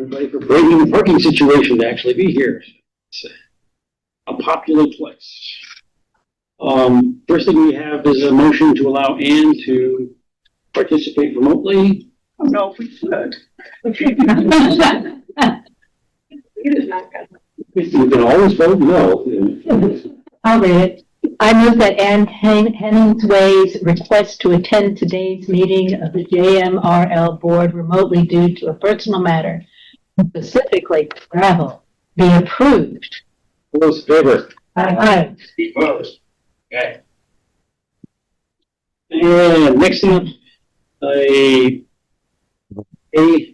everybody for braving the parking situation to actually be here. It's a popular place. First thing we have is a motion to allow Ann to participate remotely. I don't know if we should. You can always vote no. I'll read it. I move that Ann Henningsway's request to attend today's meeting of the JMRL Board remotely due to a personal matter, specifically travel, be approved. All those in favor? Aye. Opposed? Okay. And next thing up,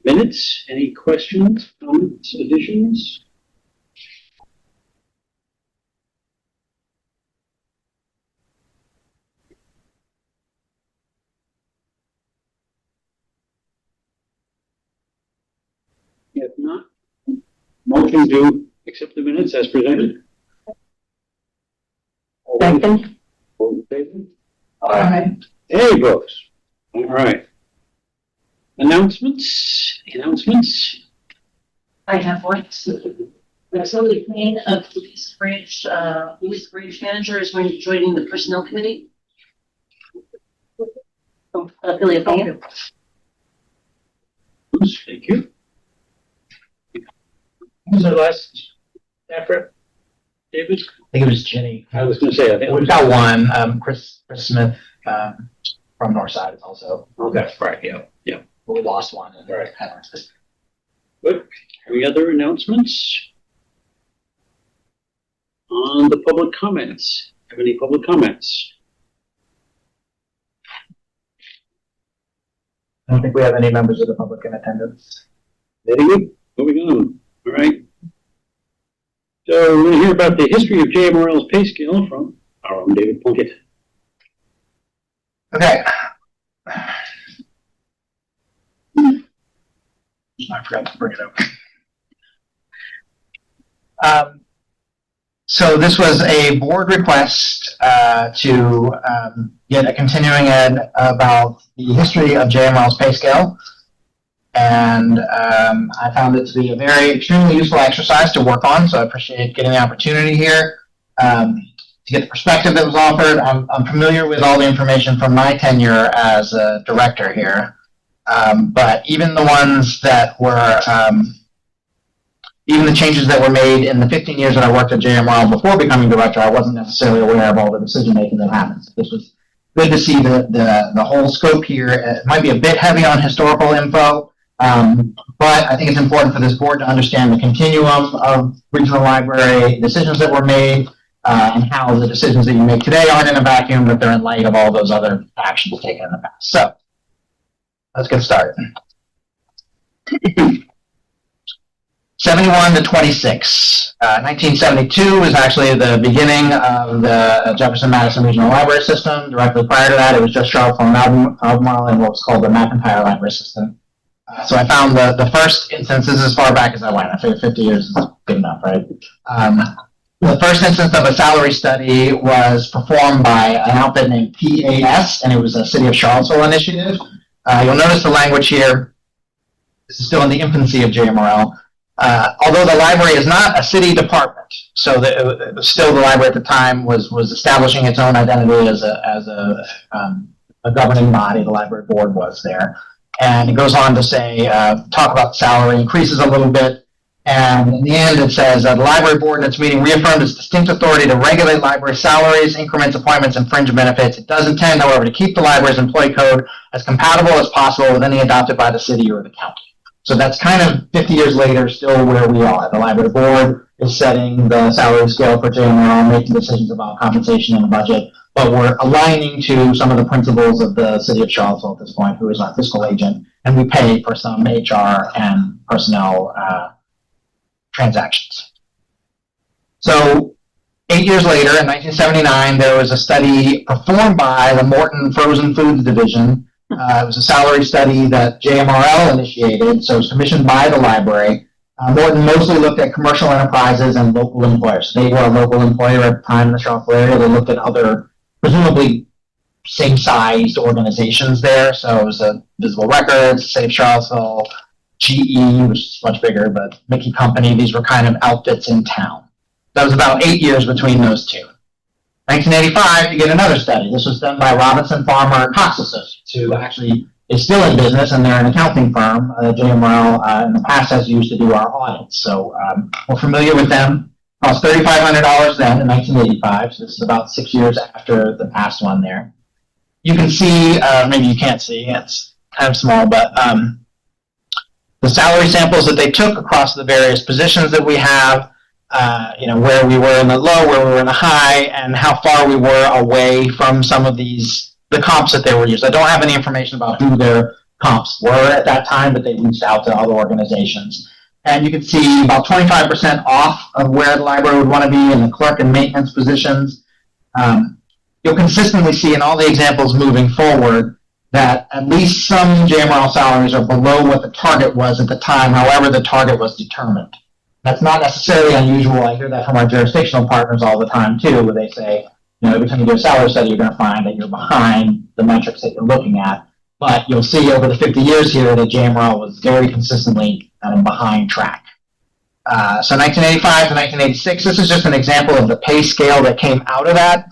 minutes. Any questions, comments, additions? If not, motion to accept the minutes as presented. Second. All in favor? Aye. Any opposed? All right. Announcements? I have one. Somebody Payne of police branch manager is going to be joining the personnel committee. From affiliate Payne. Thank you. Who's the last staff rep? David? I think it was Jenny. I was going to say, I think We've got one. Chris Smith from Northside is also. Okay, right, yeah. But we lost one. And Right. had one. Good. Any other announcements? On the public comments. Have any public comments? I don't think we have any members of the public in attendance. Very good. Moving on. All right. So we're going to hear about the history of JMRL's pay scale from our own David Plunkett. Okay. I forgot to bring it up. So this was a board request to get a continuing ed about the history of JMRL's pay scale. And I found it to be a very extremely useful exercise to work on, so I appreciate getting the opportunity here to get the perspective that was offered. I'm familiar with all the information from my tenure as a director here, but even the ones that were, even the changes that were made in the 15 years that I worked at JMRL before becoming director, I wasn't necessarily aware of all the decision making that happens. This was good to see the whole scope here. It might be a bit heavy on historical info. But I think it's important for this board to understand the continuum of regional library decisions that were made and how the decisions that you make today aren't in a vacuum, but they're in light of all those other actions taken in the past. So let's get started. 71 to 26. 1972 was actually the beginning of the Jefferson-Madison Regional Library System. Directly prior to that, it was just Charlottesville and Albemarle and what was called the McIntyre Library System. So I found the first instance, this is as far back as I went. I figured 50 years is good enough, right? The first instance of a salary study was performed by an outfit named PAS, and it was a City of Charlottesville initiative. You'll notice the language here. This is still in the infancy of JMRL. Although the library is not a city department, so still the library at the time was establishing its own identity as a governing body. The library board was there. And it goes on to say, talk about salary increases a little bit. And in the end, it says, the library board in its meeting reaffirmed its distinct authority to regulate library salaries, increments, appointments, and fringe benefits. It does intend, however, to keep the library's employee code as compatible as possible with any adopted by the city or the county. So that's kind of 50 years later, still where we are. The library board is setting the salary scale for JMRL, making decisions about compensation and the budget. But we're aligning to some of the principles of the City of Charlottesville at this point, who is our fiscal agent, and we pay for some HR and personnel transactions. So 8 years later, in 1979, there was a study performed by the Morton Frozen Foods Division. It was a salary study that JMRL initiated, so it was commissioned by the library. Morton mostly looked at commercial enterprises and local employers. They were a local employer at the time in the Charlottesville area. They looked at other presumably same-sized organizations there. So it was Visible Records, City of Charlottesville, GE, which is much bigger, but Mickey Company, these were kind of outfits in town. That was about 8 years between those two. 1985, you get another study. This was done by Robinson Farmer Cox Associates, who actually is still in business, and they're an accounting firm. JMRL in the past has used to do our audits, so we're familiar with them. Cost $3,500 then in 1985, so this is about 6 years after the past one there. You can see, maybe you can't see, it's kind of small, but the salary samples that they took across the various positions that we have, where we were in the low, where we were in the high, and how far we were away from some of the comps that they were used. I don't have any information about who their comps were at that time, but they reached out to other organizations. And you can see about 25% off of where the library would want to be in the clerk and maintenance positions. You'll consistently see in all the examples moving forward that at least some JMRL salaries are below what the target was at the time, however the target was determined. That's not necessarily unusual. I hear that from our jurisdictional partners all the time too, where they say, every time you do a salary study, you're going to find that you're behind the metrics that you're looking at. But you'll see over the 50 years here that JMRL was very consistently behind track. So 1985 to 1986, this is just an example of the pay scale that came out of that.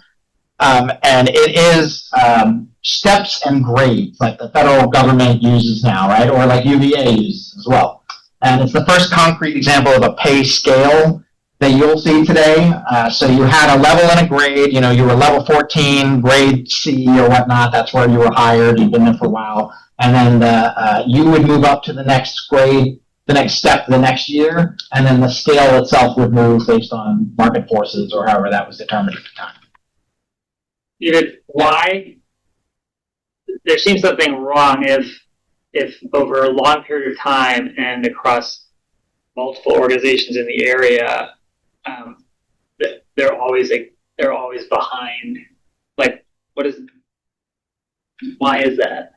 And it is steps and grades like the federal government uses now, right? Or like UVA uses as well. And it's the first concrete example of a pay scale that you'll see today. So you had a level and a grade, you were level 14, grade C or whatnot, that's where you were hired, you've been there for a while. And then you would move up to the next grade, the next step, the next year, and then the scale itself would move based on market forces or however that was determined at the time. Why? There seems something wrong if over a long period of time and across multiple organizations in the area, they're always behind. Like, why is that?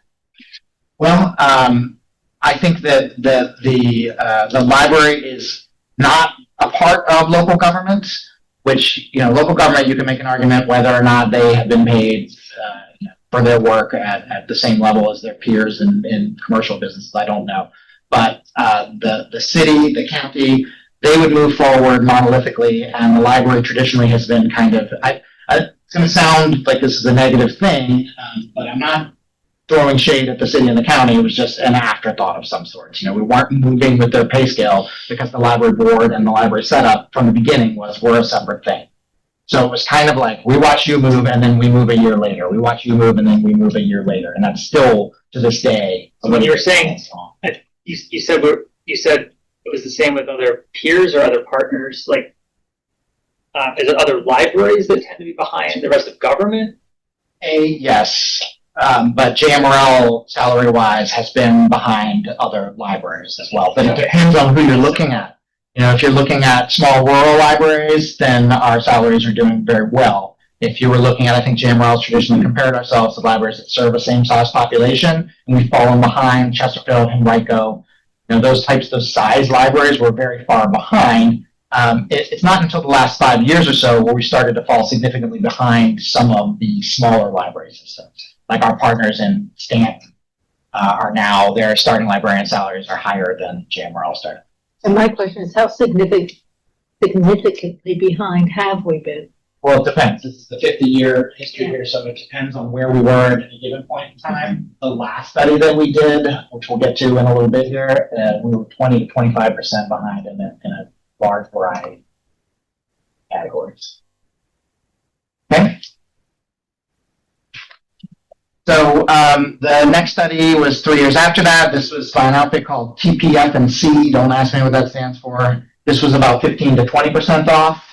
Well, I think that the library is not a part of local government, which, local government, you can make an argument whether or not they have been paid for their work at the same level as their peers in commercial businesses. I don't know. But the city, the county, they would move forward monolithically, and the library traditionally has been kind of, it's going to sound like this is a negative thing, but I'm not throwing shade at the city and the county. It was just an afterthought of some sort. We weren't moving with their pay scale because the library board and the library setup from the beginning we're a separate thing. So it was kind of like, we watch you move and then we move a year later. We watch you move and then we move a year later. And that's still, to this day, when you were saying, you said it was the same with other peers or other partners. Like, is it other libraries that tend to be behind the rest of government? Yes. But JMRL, salary-wise, has been behind other libraries as well. But it depends on who you're looking at. If you're looking at small rural libraries, then our salaries are doing very well. If you were looking at, I think JMRL's traditionally compared ourselves to libraries that serve a same-size population, and we've fallen behind Chesterfield, Henrico. Those size libraries were very far behind. It's not until the last 5 years or so where we started to fall significantly behind some of the smaller library systems. Like our partners in Stanton are now, their starting librarian salaries are higher than JMRL started. And my question is, how significantly behind have we been? Well, it depends. This is the 50-year history here, so it depends on where we were at any given point in time. The last study that we did, which we'll get to in a little bit here, we were 20 to 25% behind in a large variety of categories. Okay. So the next study was 3 years after that. This was by an outfit called TPF&C. Don't ask me what that stands for. This was about 15 to 20% off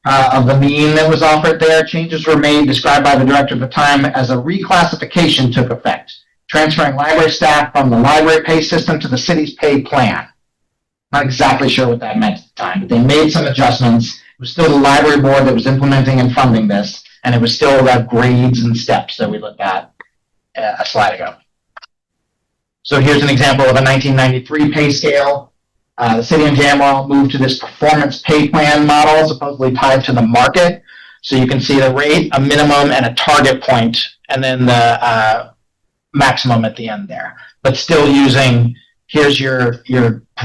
of the mean that was offered there. Changes were made, described by the director at the time as a reclassification took effect, transferring library staff from the library pay system to the city's pay plan. Not exactly sure what that meant at the time, but they made some adjustments. It was still the library board that was implementing and funding this, and it was still the grades and steps that we looked at a slide ago. So here's an example of a 1993 pay scale. The city and JMRL moved to this performance pay plan model, supposedly tied to the market. So you can see the rate, a minimum, and a target point, and then the maximum at the end there. But still using here's your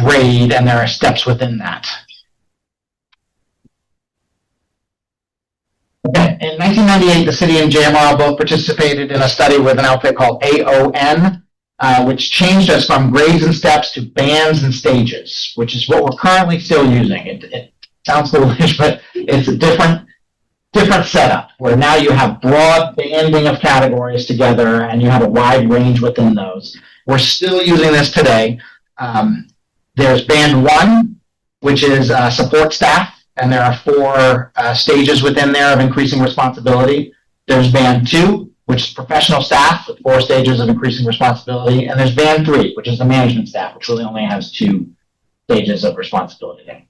grade, and there are steps within that. Okay. In 1998, the city and JMRL both participated in a study with an outfit called AON, which changed us from grades and steps to bands and stages, which is what we're currently still using. It sounds foolish, but it's a different setup where now you have broad banding of categories together and you have a wide range within those. We're still using this today. There's band 1, which is support staff, and there are 4 stages within there of increasing responsibility. There's band 2, which is professional staff with 4 stages of increasing responsibility, and there's band 3, which is the management staff, which really only has 2 stages of responsibility.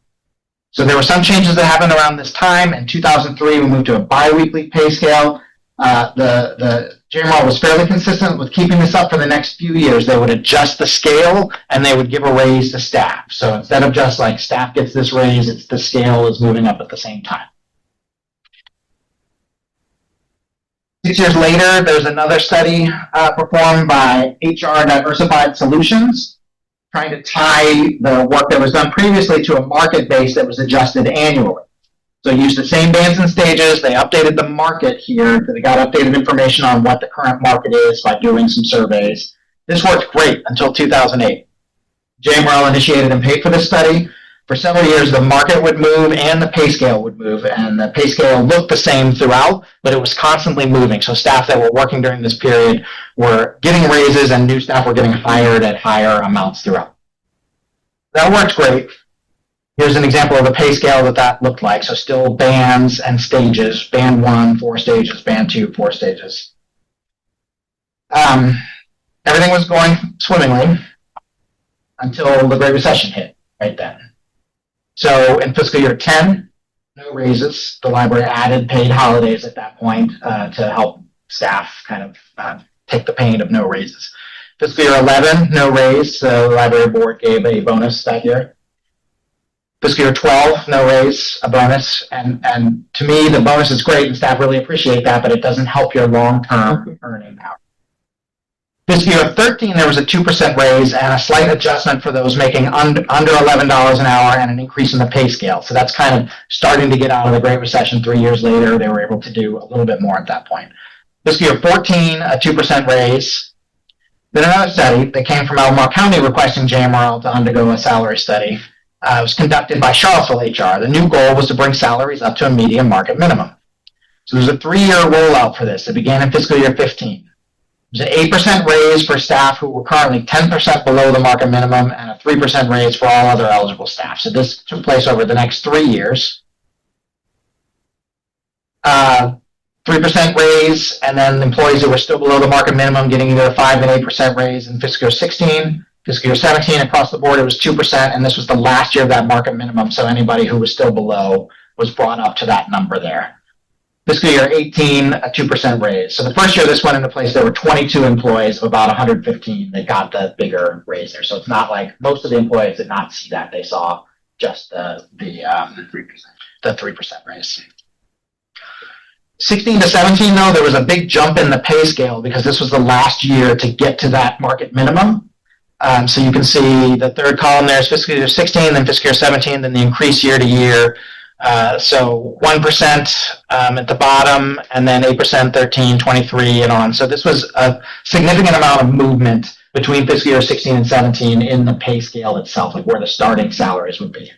So there were some changes that happened around this time. In 2003, we moved to a bi-weekly pay scale. The JMRL was fairly consistent with keeping this up for the next few years. They would adjust the scale and they would give a raise to staff. So instead of just like staff gets this raise, it's the scale is moving up at the same time. 6 years later, there's another study performed by HR Diversified Solutions, trying to tie the work that was done previously to a market base that was adjusted annually. So used the same bands and stages. They updated the market here. They got updated information on what the current market is by doing some surveys. This worked great until 2008. JMRL initiated and paid for this study. For several years, the market would move and the pay scale would move, and the pay scale looked the same throughout, but it was constantly moving. So staff that were working during this period were getting raises and new staff were getting hired at higher amounts throughout. That worked great. Here's an example of the pay scale that looked like. So still bands and stages. Band 1, 4 stages. Band 2, 4 stages. Everything was going swimmingly until the Great Recession hit right then. So in fiscal year 10, no raises. The library added paid holidays at that point to help staff kind of take the pain of no raises. Fiscal year 11, no raise. So the library board gave a bonus that year. Fiscal year 12, no raise, a bonus. And to me, the bonus is great and staff really appreciate that, but it doesn't help your long-term earning power. Fiscal year 13, there was a 2% raise and a slight adjustment for those making under $11 an hour and an increase in the pay scale. So that's kind of starting to get out of the Great Recession. 3 years later, they were able to do a little bit more at that point. Fiscal year 14, a 2% raise. Then another study that came from Albemarle County requesting JMRL to undergo a salary study. It was conducted by Charlottesville HR. The new goal was to bring salaries up to a median market minimum. So there's a 3-year rollout for this. It began in fiscal year 15. There's an 8% raise for staff who were currently 10% below the market minimum and a 3% raise for all other eligible staff. So this took place over the next 3 years. 3% raise, and then employees that were still below the market minimum getting either a 5 and 8% raise in fiscal year 16. Fiscal year 17, across the board, it was 2%, and this was the last year of that market minimum, so anybody who was still below was brought up to that number there. Fiscal year 18, a 2% raise. So the first year this went into place, there were 22 employees of about 115 that got the bigger raise there. So it's not like most of the employees did not see that. They saw just the 3% raise. 16 to 17, though, there was a big jump in the pay scale because this was the last year to get to that market minimum. So you can see the third column there is fiscal year 16, then fiscal year 17, then the increase year to year. So 1% at the bottom, and then 8%, 13, 23, and on. So this was a significant amount of movement between fiscal year 16 and 17 in the pay scale itself, like where the starting salaries would be.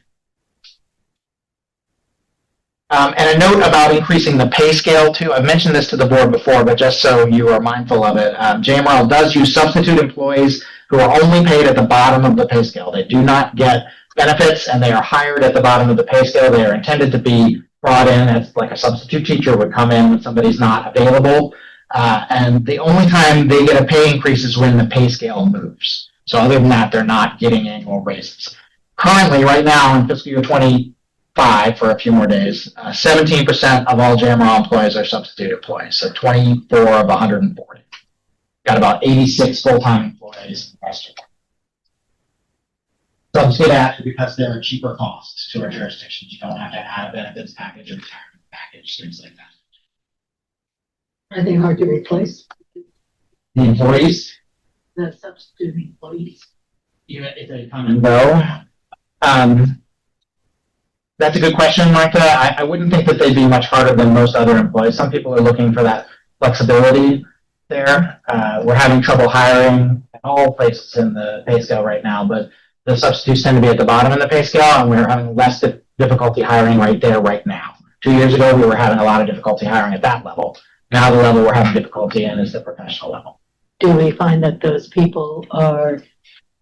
And a note about increasing the pay scale, too. I've mentioned this to the board before, but just so you are mindful of it, JMRL does use substitute employees who are only paid at the bottom of the pay scale. They do not get benefits, and they are hired at the bottom of the pay scale. They are intended to be brought in as like a substitute teacher would come in when somebody's not available. And the only time they get a pay increase is when the pay scale moves. So other than that, they're not getting annual raises. Currently, right now, in fiscal year 25, for a few more days, 17% of all JMRL employees are substitute employees, so 24 of 140. Got about 86 full-time employees in the rest of them. Subs get added because they're a cheaper cost to our jurisdictions. You don't have to add a benefits package or retirement package, things like that. Are they hard to replace? The employees? The substitute employees. even if they come and go? That's a good question, Martha. I wouldn't think that they'd be much harder than most other employees. Some people are looking for that flexibility there. We're having trouble hiring at all places in the pay scale right now, but the substitutes tend to be at the bottom of the pay scale, and we're having less difficulty hiring right there right now. 2 years ago, we were having a lot of difficulty hiring at that level. Now the level we're having difficulty in is the professional level. Do we find that those people are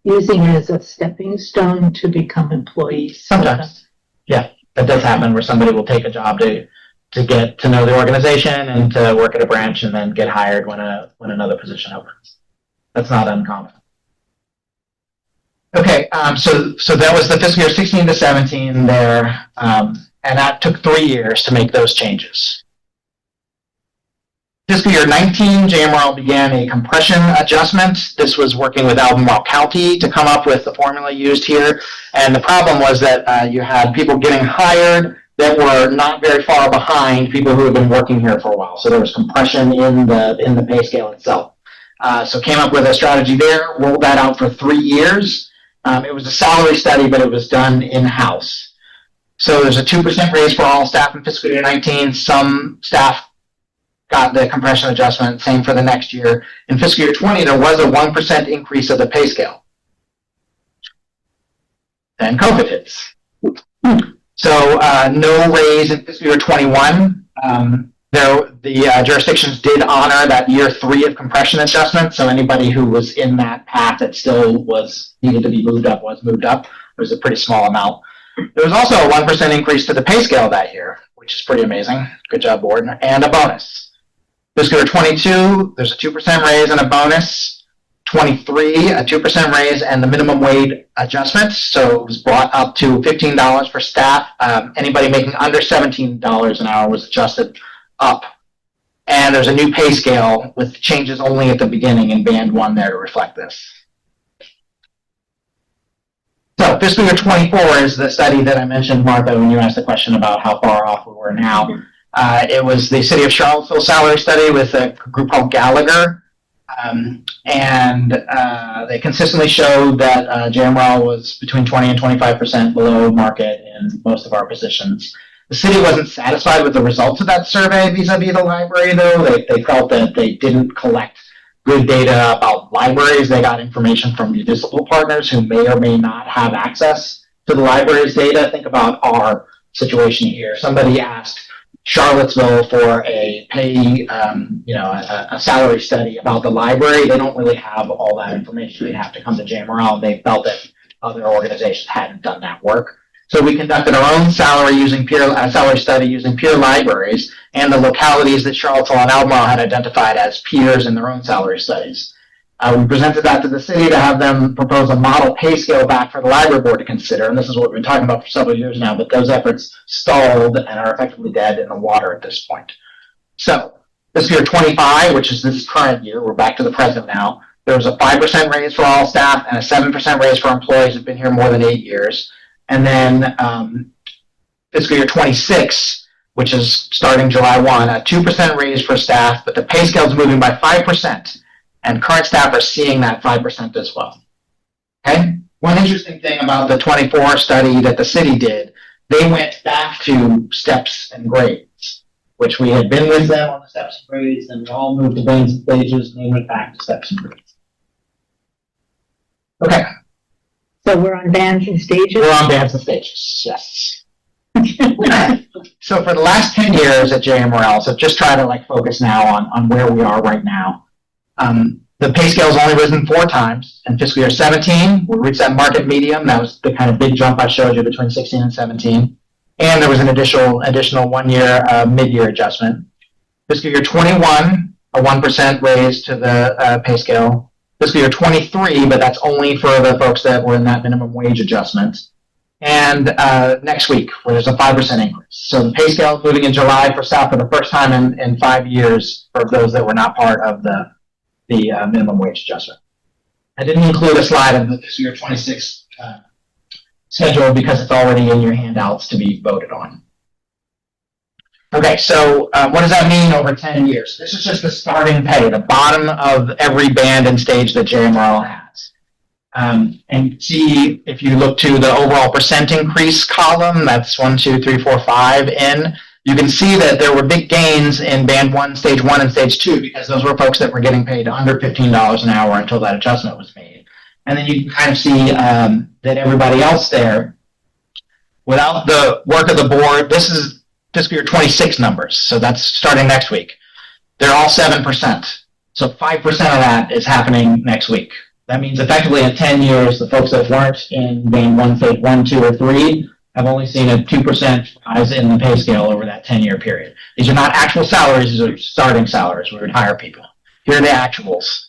using it as a stepping stone to become employees? Sometimes. Yeah, that does happen where somebody will take a job to get to know the organization and to work at a branch and then get hired when another position opens. That's not uncommon. Okay, so that was the fiscal year 16 to 17 there, and that took 3 years to make those changes. Fiscal year 19, JMRL began a compression adjustment. This was working with Albemarle County to come up with the formula used here. And the problem was that you had people getting hired that were not very far behind people who had been working here for a while. So there was compression in the pay scale itself. So came up with a strategy there, rolled that out for 3 years. It was a salary study, but it was done in-house. So there's a 2% raise for all staff in fiscal year 19. Some staff got the compression adjustment, same for the next year. In fiscal year 20, there was a 1% increase of the pay scale. Then COVID hits. So no raise in fiscal year 21. The jurisdictions did honor that year 3 of compression adjustment. So anybody who was in that path that still needed to be moved up was moved up. It was a pretty small amount. There was also a 1% increase to the pay scale that year, which is pretty amazing. Good job, board. And a bonus. Fiscal year 22, there's a 2% raise and a bonus. 23, a 2% raise and the minimum wage adjustment. So it was brought up to $15 for staff. Anybody making under $17 an hour was adjusted up. And there's a new pay scale with changes only at the beginning in band 1 there to reflect this. So fiscal year 24 is the study that I mentioned, Martha, when you asked the question about how far off we were now. It was the City of Charlottesville salary study with a group called Gallagher. They consistently showed that JMRL was between 20 and 25% below market in most of our positions. The city wasn't satisfied with the results of that survey vis-a-vis the library, though. They felt that they didn't collect good data about libraries. They got information from municipal partners who may or may not have access to the library's data. Think about our situation here. Somebody asked Charlottesville for a pay, a salary study about the library. They don't really have all that information. They have to come to JMRL. They felt that other organizations hadn't done that work. So we conducted our own salary study using peer libraries and the localities that Charlottesville and Albemarle had identified as peers in their own salary studies. We presented that to the city to have them propose a model pay scale back for the library board to consider, and this is what we've been talking about for several years now, but those efforts stalled and are effectively dead in the water at this point. So, this year 25, which is this current year, we're back to the present now, there was a 5% raise for all staff and a 7% raise for employees who've been here more than 8 years. And then fiscal year 26, which is starting July 1, a 2% raise for staff, but the pay scale is moving by 5%. And current staff are seeing that 5% as well. Okay? One interesting thing about the 24 study that the city did, they went back to steps and grades, which we had been with them on the steps and grades, and we all moved to bands and stages, and they went back to steps and grades. Okay. So we're on bands and stages? We're on bands and stages, yes. So for the last 10 years at JMRL, so just try to focus now on where we are right now. The pay scale has only risen 4 times. In fiscal year 17, we reached that market medium. That was the kind of big jump I showed you between 16 and 17. And there was an additional 1 year mid-year adjustment. Fiscal year 21, a 1% raise to the pay scale. Fiscal year 23, but that's only for the folks that were in that minimum wage adjustment. And next week, where there's a 5% increase. So the pay scale is moving in July for staff for the first time in 5 years for those that were not part of the minimum wage adjustment. I didn't include a slide of the fiscal year 26 schedule because it's already in your handouts to be voted on. Okay, so what does that mean over 10 years? This is just the starting pay, the bottom of every band and stage that JMRL has. And see if you look to the overall percent increase column, that's 1, 2, 3, 4, 5 in, you can see that there were big gains in band 1, stage 1, and stage 2 because those were folks that were getting paid under $15 an hour until that adjustment was made. And then you can kind of see that everybody else there, without the work of the board, this is fiscal year 26 numbers, so that's starting next week. They're all 7%. So 5% of that is happening next week. That means effectively in 10 years, the folks that weren't in band 1, stage 1, 2, or 3 have only seen a 2% rise in the pay scale over that 10-year period. These are not actual salaries, these are starting salaries. We would hire people. Here are the actuals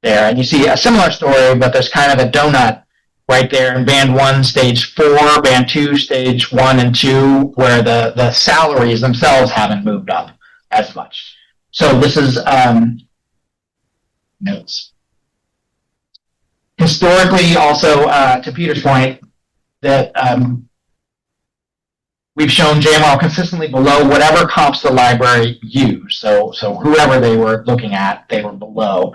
there. And you see a similar story, but there's kind of a donut right there in band 1, stage 4, band 2, stage 1 and 2, where the salaries themselves haven't moved up as much. So this is notes. Historically, also, to Peter's point, that we've shown JMRL consistently below whatever comps the library used. So whoever they were looking at, they were below.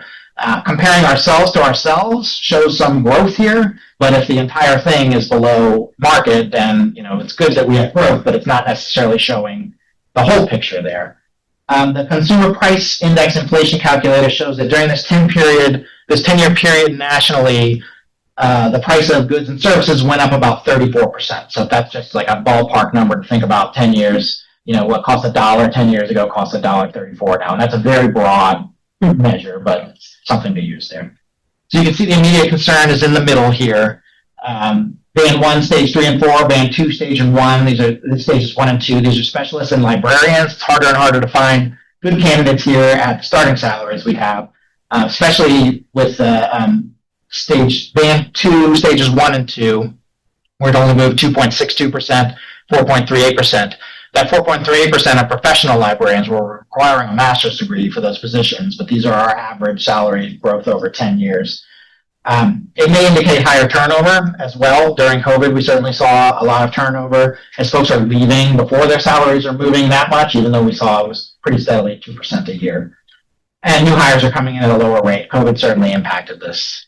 Comparing ourselves to ourselves shows some growth here, but if the entire thing is below market, then it's good that we have growth, but it's not necessarily showing the whole picture there. The Consumer Price Index inflation calculator shows that during this 10-year period nationally, the price of goods and services went up about 34%. So that's just like a ballpark number to think about 10 years. What cost $1 10 years ago costs $1.34 now. And that's a very broad measure, but it's something to use there. So you can see the immediate concern is in the middle here. Band 1, stage 3 and 4, band 2, stage and 1. These are stages 1 and 2. These are specialists and librarians. It's harder and harder to find good candidates here at the starting salaries we have, especially with band 2, stages 1 and 2, where it only moved 2.62%, 4.38%. That 4.38% of professional librarians were requiring a master's degree for those positions, but these are our average salary growth over 10 years. It may indicate higher turnover as well. During COVID, we certainly saw a lot of turnover as folks are leaving before their salaries are moving that much, even though we saw it was pretty steadily 2% a year. And new hires are coming in at a lower rate. COVID certainly impacted this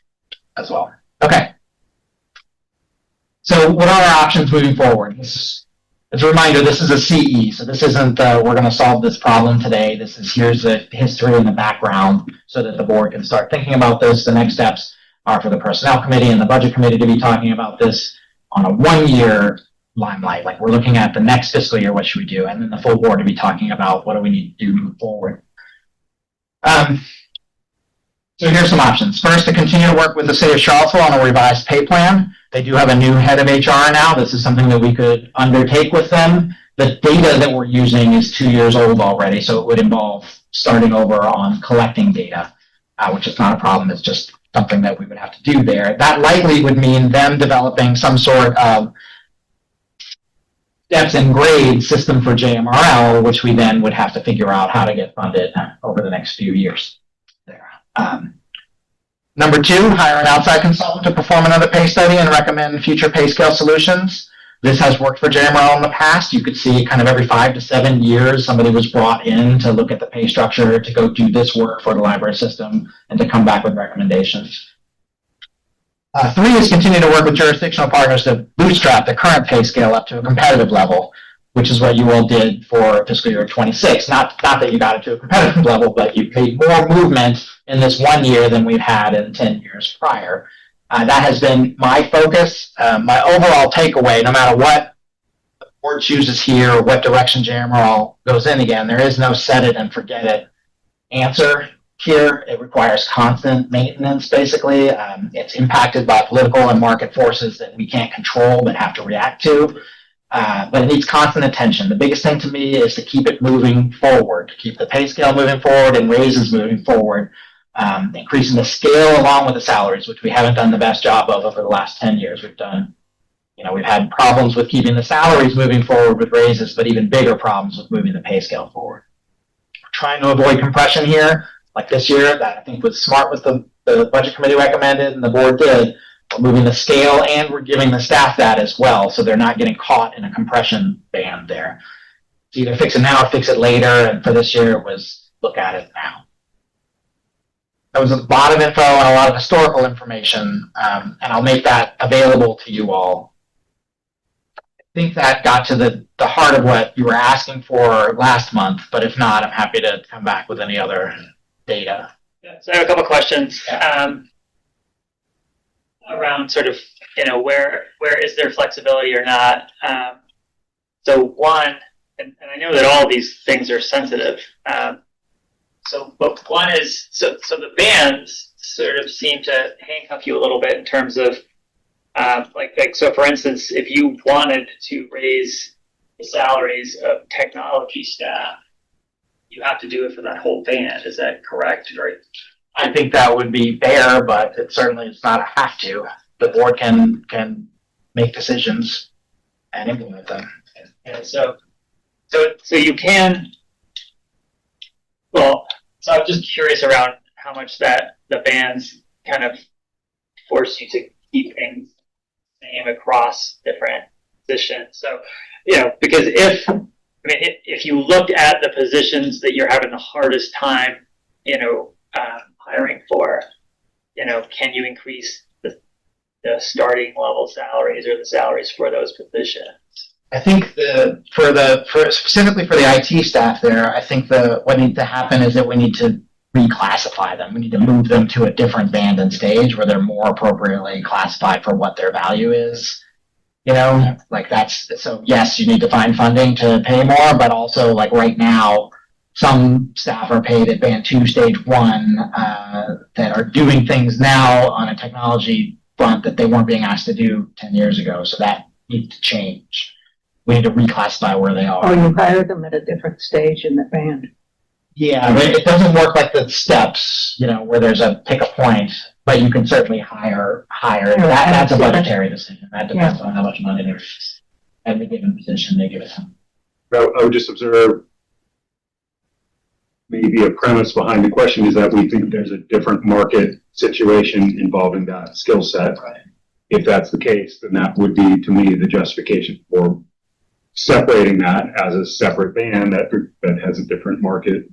as well. Okay. So what are our options moving forward? As a reminder, this is a CE, so this isn't we're going to solve this problem today. This is here's the history and the background so that the board can start thinking about this. The next steps are for the Personnel Committee and the Budget Committee to be talking about this on a 1-year limelight. Like we're looking at the next fiscal year, what should we do? And then the full board to be talking about what do we need to do moving forward. So here's some options. First, to continue to work with the City of Charlottesville on a revised pay plan. They do have a new head of HR now. This is something that we could undertake with them. The data that we're using is 2 years old already, so it would involve starting over on collecting data, which is not a problem. It's just something that we would have to do there. That likely would mean them developing some sort of steps and grades system for JMRL, which we then would have to figure out how to get funded over the next few years there. Number 2, hire an outside consultant to perform another pay study and recommend future pay scale solutions. This has worked for JMRL in the past. You could see kind of every 5 to 7 years, somebody was brought in to look at the pay structure, to go do this work for the library system, and to come back with recommendations. 3 is continue to work with jurisdictional partners to bootstrap the current pay scale up to a competitive level, which is what you all did for fiscal year 26. Not that you got it to a competitive level, but you made more movement in this 1 year than we've had in 10 years prior. That has been my focus. My overall takeaway, no matter what the board chooses here or what direction JMRL goes in again, there is no set it and forget it answer here. It requires constant maintenance, basically. It's impacted by political and market forces that we can't control but have to react to. But it needs constant attention. The biggest thing to me is to keep it moving forward, to keep the pay scale moving forward and raises moving forward, increasing the scale along with the salaries, which we haven't done the best job of over the last 10 years. We've had problems with keeping the salaries moving forward with raises, but even bigger problems with moving the pay scale forward. We're trying to avoid compression here, like this year, that I think was smart what the Budget Committee recommended and the board did. We're moving the scale and we're giving the staff that as well, so they're not getting caught in a compression band there. It's either fix it now or fix it later, and for this year it was look at it now. There was a lot of info and a lot of historical information, and I'll make that available to you all. I think that got to the heart of what you were asking for last month, but if not, I'm happy to come back with any other data. So I have a couple questions around sort of, where is there flexibility or not? So one, and I know that all these things are sensitive. But one is, so the bans sort of seem to handcuff you a little bit in terms of, so for instance, if you wanted to raise the salaries of technology staff, you have to do it for that whole band. Is that correct? Or I think that would be fair, but it certainly is not a have to. The board can make decisions and implement them. so you can. Well, so I'm just curious around how much that the bans kind of force you to keep things the same across different positions. So, because if you looked at the positions that you're having the hardest time, hiring for, can you increase the starting level salaries or the salaries for those positions? I think specifically for the IT staff there, I think what needs to happen is that we need to reclassify them. We need to move them to a different band and stage where they're more appropriately classified for what their value is. So yes, you need to find funding to pay more, but also like right now, some staff are paid at band 2, stage 1, that are doing things now on a technology front that they weren't being asked to do 10 years ago. So that needs to change. We need to reclassify where they are. Or you hire them at a different stage in the band. Yeah, but it doesn't work like the steps, where there's a pick a point, but you can certainly hire. That's a budgetary decision. That depends on how much money there's at the given position they give it. I would just observe maybe a premise behind the question is that we think there's a different market situation involving that skill set. Right. If that's the case, then that would be, to me, the justification for separating that as a separate band that has a different market.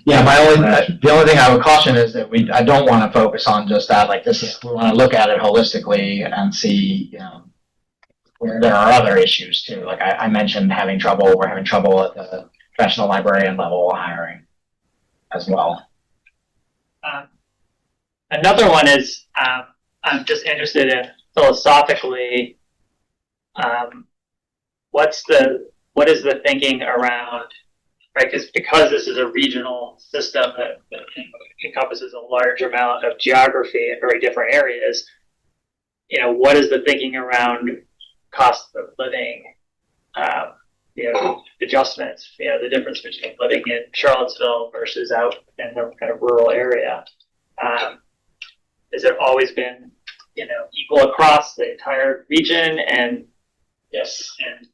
Yeah, the only thing I would caution is that I don't want to focus on just that. Like we want to look at it holistically and see, where there are other issues too. Like I mentioned, we're having trouble at the professional librarian level hiring as well. Another one is, I'm just interested in philosophically, what is the thinking around, right? Because this is a regional system that encompasses a large amount of geography in very different areas. What is the thinking around cost of living? Adjustments. The difference between living in Charlottesville versus out in a kind of rural area. Has it always been, equal across the entire region? And yes, and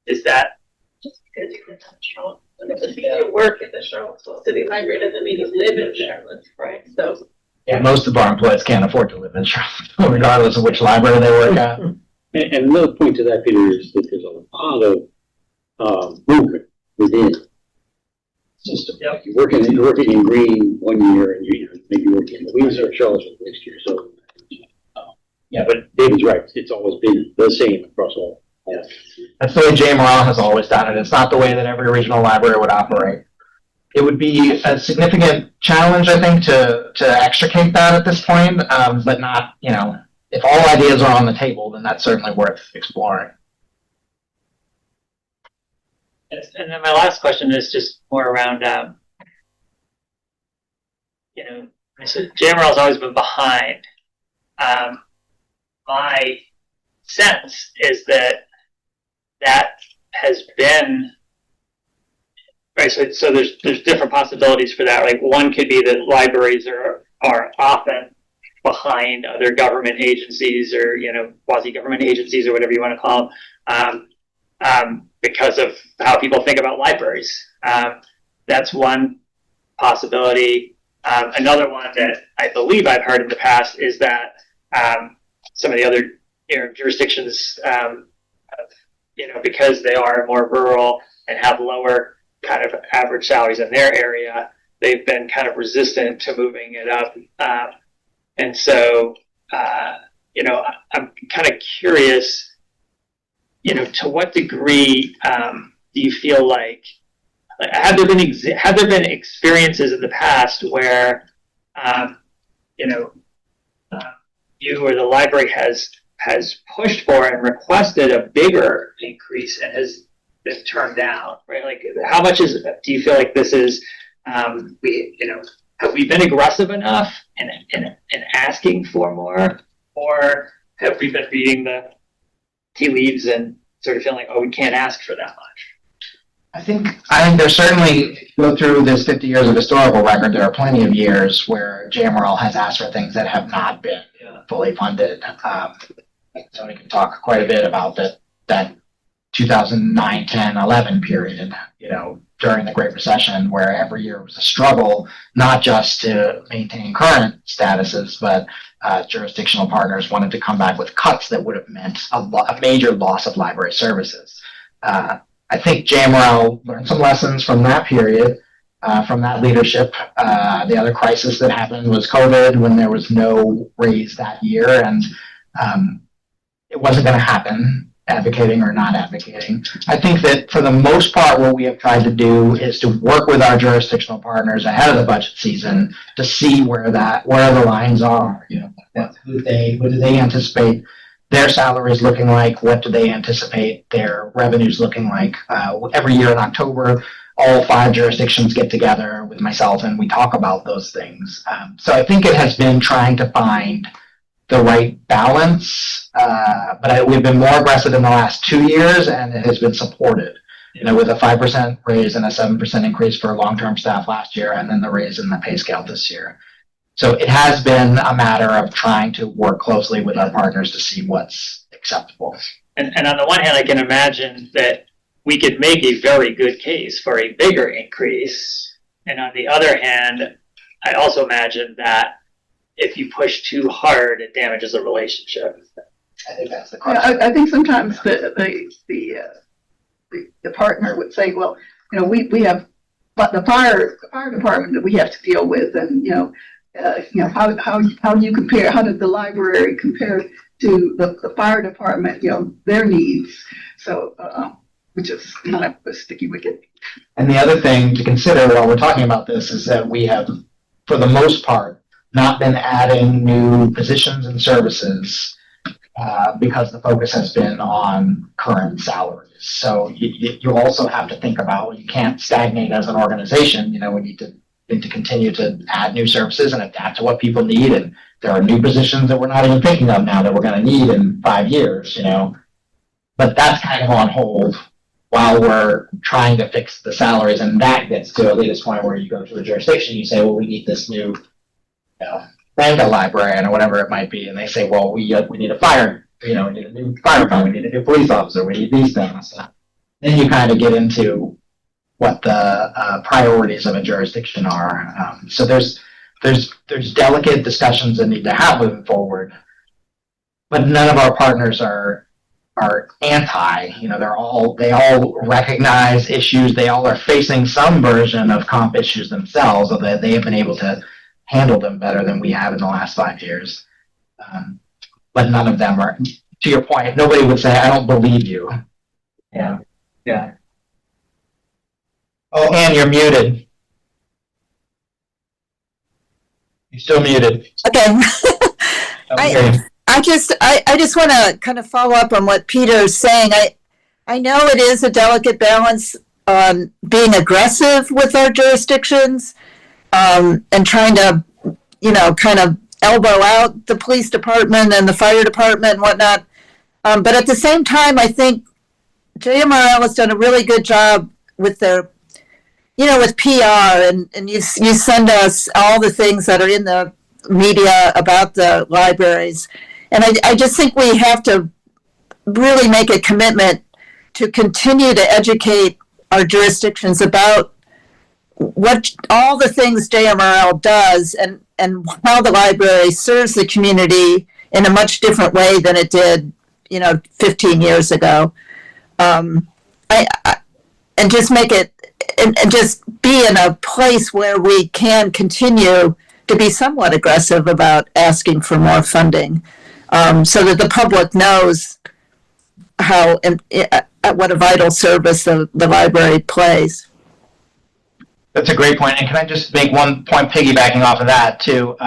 is that Just because you live in Charlotte, if you work at the Charlottesville City Library doesn't mean you live in Charlotte, right? So. Yeah, most of our employees can't afford to live in Charlotte, regardless of which library they work at. And another point to that, Peter, is that there's a lot of movement within the system. Yep. You're working in Green one year, and you maybe working in Louisa or Charlottesville next year. So, but David's right. It's always been the same across all. That's the way JMRL has always done it. It's not the way that every regional library would operate. It would be a significant challenge, I think, to extricate that at this point, but not, if all ideas are on the table, then that's certainly worth exploring. And then my last question is just more around, so JMRL has always been behind. My sense is that has been right. So there's different possibilities for that. Like one could be that libraries are often behind other government agencies or quasi-government agencies or whatever you want to call them. Because of how people think about libraries. That's one possibility. Another one that I believe I've heard in the past is that some of the other jurisdictions, because they are more rural and have lower kind of average salaries in their area, they've been kind of resistant to moving it up. And so, you know, I'm kind of curious, you know, to what degree do you feel like, have there been experiences in the past where, you know, you or the library has pushed for and requested a bigger increase and has been turned down, right? Like, how much do you feel like this is, have we been aggressive enough in asking for more, or have we been reading the tea leaves and sort of feeling like, oh, we can't ask for that much? I think there's certainly, if you go through this 50 years of historical record, there are plenty of years where JMRL has asked for things that have not been fully funded. Tony can talk quite a bit about that 2009, 10, 11 period, you know, during the Great Recession, where every year was a struggle, not just to maintain current statuses, but jurisdictional partners wanted to come back with cuts that would have meant a major loss of library services. I think JMRL learned some lessons from that period, from that leadership. The other crisis that happened was COVID, when there was no raise that year, and it wasn't going to happen, advocating or not advocating. I think that for the most part, what we have tried to do is to work with our jurisdictional partners ahead of the budget season to see where the lines are. You know, what do they anticipate their salaries looking like? What do they anticipate their revenues looking like? Every year in October, all 5 jurisdictions get together with myself and we talk about those things. So I think it has been trying to find the right balance, but we've been more aggressive in the last 2 years, and it has been supported. You know, with a 5% raise and a 7% increase for long-term staff last year, and then the raise in the pay scale this year. So it has been a matter of trying to work closely with our partners to see what's acceptable. And on the one hand, I can imagine that we could make a very good case for a bigger increase. And on the other hand, I also imagine that if you push too hard, it damages the relationship. I think that's the question. I think sometimes the partner would say, well, you know, we have the fire department that we have to deal with, and how do you compare? How did the library compare to the fire department? You know, their needs. So which is kind of a sticky wicket. And the other thing to consider while we're talking about this is that we have, for the most part, not been adding new positions and services because the focus has been on current salaries. So you also have to think about, you can't stagnate as an organization. You know, we need to continue to add new services and adapt to what people need. And there are new positions that we're not even thinking of now that we're going to need in 5 years, you know. But that's kind of on hold while we're trying to fix the salaries. And that gets to Alita's point where you go to a jurisdiction, you say, well, we need this new Ranga librarian or whatever it might be, and they say, well, we need a fire, we need a new fire department, we need a new police officer, we need these things. Then you kind of get into what the priorities of a jurisdiction are. So there's delicate discussions that need to happen moving forward, but none of our partners are anti. You know, they all recognize issues. They all are facing some version of comp issues themselves, although they have been able to handle them better than we have in the last 5 years. But none of them are, to your point, nobody would say, I don't believe you. Yeah. Yeah. Oh, Ann, you're muted. You're still muted. Okay. Okay. I just want to kind of follow up on what Peter's saying. I know it is a delicate balance on being aggressive with our jurisdictions, and trying to, kind of elbow out the police department and the fire department and whatnot. But at the same time, I think JMRL has done a really good job with their, with PR, and you send us all the things that are in the media about the libraries. And I just think we have to really make a commitment to continue to educate our jurisdictions about what all the things JMRL does and how the library serves the community in a much different way than it did, 15 years ago. And just make it and just be in a place where we can continue to be somewhat aggressive about asking for more funding, so that the public knows how and what a vital service the library plays. That's a great point. And can I just make one point piggybacking off of that too?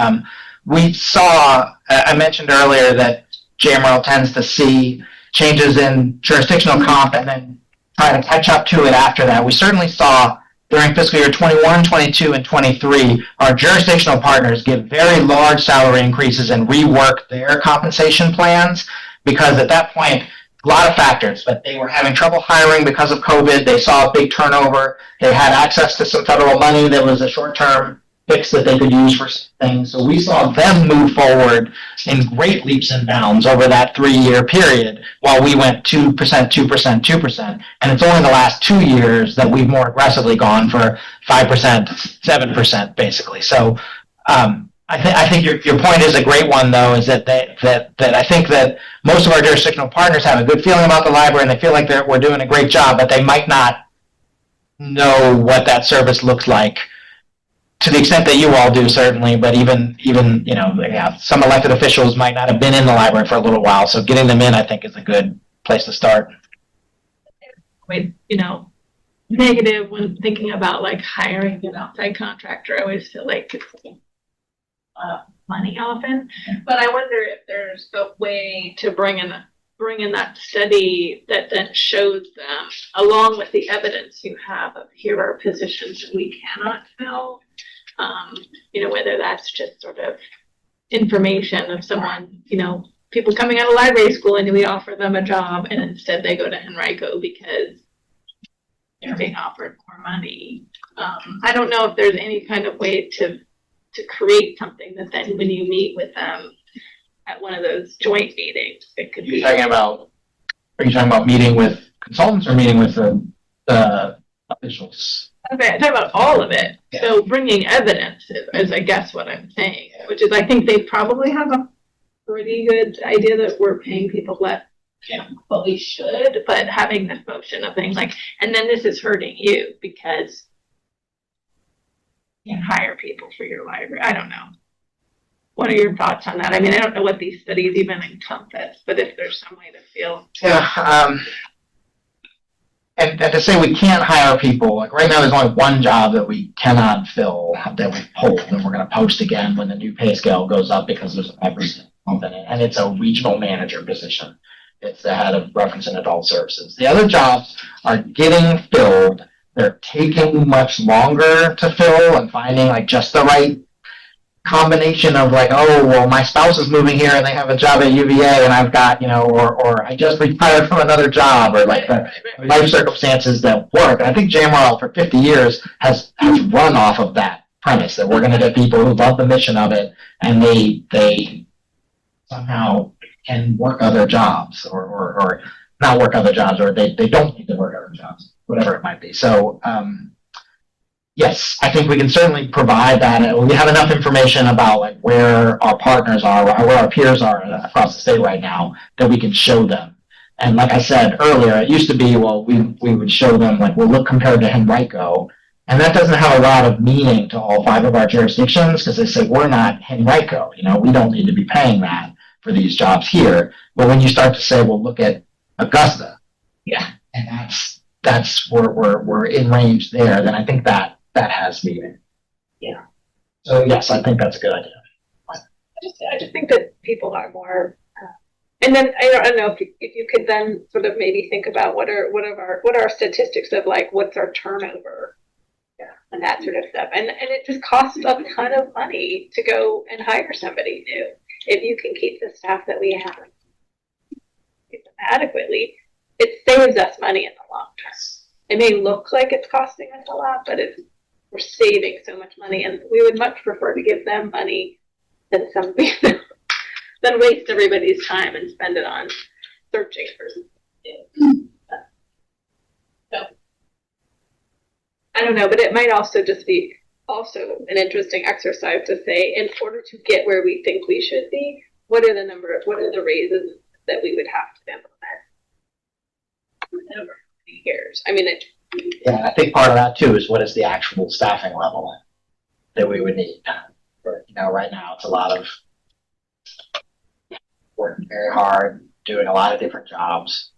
We saw, I mentioned earlier that JMRL tends to see changes in jurisdictional comp and then try to catch up to it after that. We certainly saw during fiscal year 21, 22, and 23, our jurisdictional partners give very large salary increases and rework their compensation plans, because at that point, a lot of factors, but they were having trouble hiring because of COVID. They saw a big turnover. They had access to some federal money that was a short-term fix that they could use for things. So we saw them move forward in great leaps and bounds over that 3-year period, while we went 2%, 2%, 2%. And it's only the last 2 years that we've more aggressively gone for 5%, 7%, basically. So I think your point is a great one, though, is that I think that most of our jurisdictional partners have a good feeling about the library and they feel like we're doing a great job, but they might not know what that service looks like, to the extent that you all do, certainly, but even some elected officials might not have been in the library for a little while, so getting them in, I think, is a good place to start. With, negative when thinking about like hiring an outside contractor, I always feel like it's money often, but I wonder if there's a way to bring in that study that then shows them, along with the evidence you have of here are positions that we cannot fill, whether that's just sort of information of someone, people coming out of library school and we offer them a job and instead they go to Henrico because they're being offered more money. I don't know if there's any kind of way to create something that then when you meet with them at one of those joint meetings, it could be. Are you talking about meeting with consultants or meeting with the officials? Okay, I'm talking about all of it. Yeah. So bringing evidence is, I guess, what I'm saying, which is I think they probably have a pretty good idea that we're paying people less than what we should, but having this motion of things like, and then this is hurting you because you can't hire people for your library. I don't know. What are your thoughts on that? I mean, I don't know what these studies even encompass, but if there's some way to feel. Yeah, and to say we can't hire people, like right now there's only one job that we cannot fill that we've pulled, and we're going to post again when the new pay scale goes up because there's a 5% bump in it, and it's a regional manager position. It's the head of reference and adult services. The other jobs are getting filled. They're taking much longer to fill and finding like just the right combination of like, oh, well, my spouse is moving here and they have a job at UVA and I've got, or I just retired from another job, or like the life circumstances that work. And I think JMRL for 50 years has run off of that premise that we're going to get people who love the mission of it and they somehow can work other jobs or not work other jobs, or they don't need to work other jobs, whatever it might be. So, yes, I think we can certainly provide that. We have enough information about like where our partners are, where our peers are across the state right now, that we can show them. And like I said earlier, it used to be, well, we would show them like, well, look compared to Henrico. And that doesn't have a lot of meaning to all 5 of our jurisdictions because they say, we're not Henrico, we don't need to be paying that for these jobs here. But when you start to say, well, look at Augusta, yeah, and that's where we're in range there, then I think that has meaning. Yeah. So yes, I think that's a good idea. I just think that people are more, and then I don't know if you could then sort of maybe think about what are our statistics of like what's our turnover, and that sort of stuff, and it just costs a ton of money to go and hire somebody new. If you can keep the staff that we have adequately, it saves us money in the long term. It may look like it's costing us a lot, but we're saving so much money, and we would much prefer to give them money than than waste everybody's time and spend it on searching for something. So I don't know, but it might also just be also an interesting exercise to say, in order to get where we think we should be, what are the raises that we would have to implement over years? I mean, Yeah, I think part of that too is what is the actual staffing level that we would need. Right now it's a lot of working very hard, doing a lot of different jobs.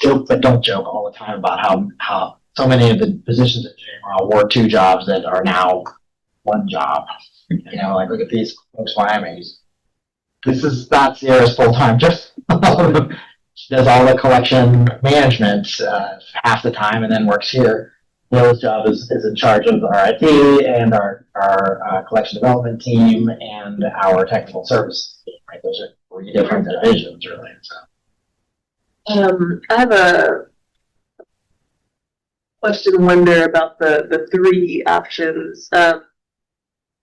Joke but don't joke all the time about how so many of the positions at JMRL were 2 jobs that are now 1 job. Like look at these folks Miami. This is not Sierra's full-time job. She does all the collection management half the time and then works here. Will's job is in charge of our IT and our collection development team and our technical services team, right? Those are 3 different divisions, really. So. I have a question, wonder about the 3 options.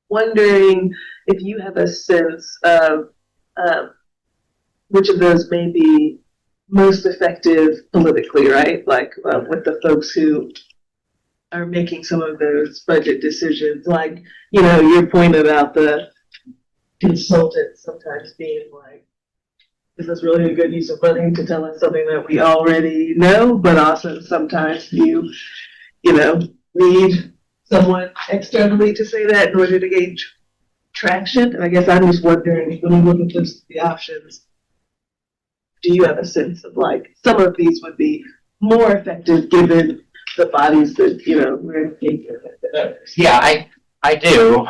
Wondering if you have a sense of which of those may be most effective politically, right? Like with the folks who are making some of those budget decisions, like, your point about the consultant sometimes being like, is this really a good use of money to tell us something that we already know? But also sometimes you need someone externally to say that in order to gauge traction. And I guess I'm just wondering, when you look at the options, do you have a sense of like some of these would be more effective given the bodies that we're engaged with? Yeah, I do,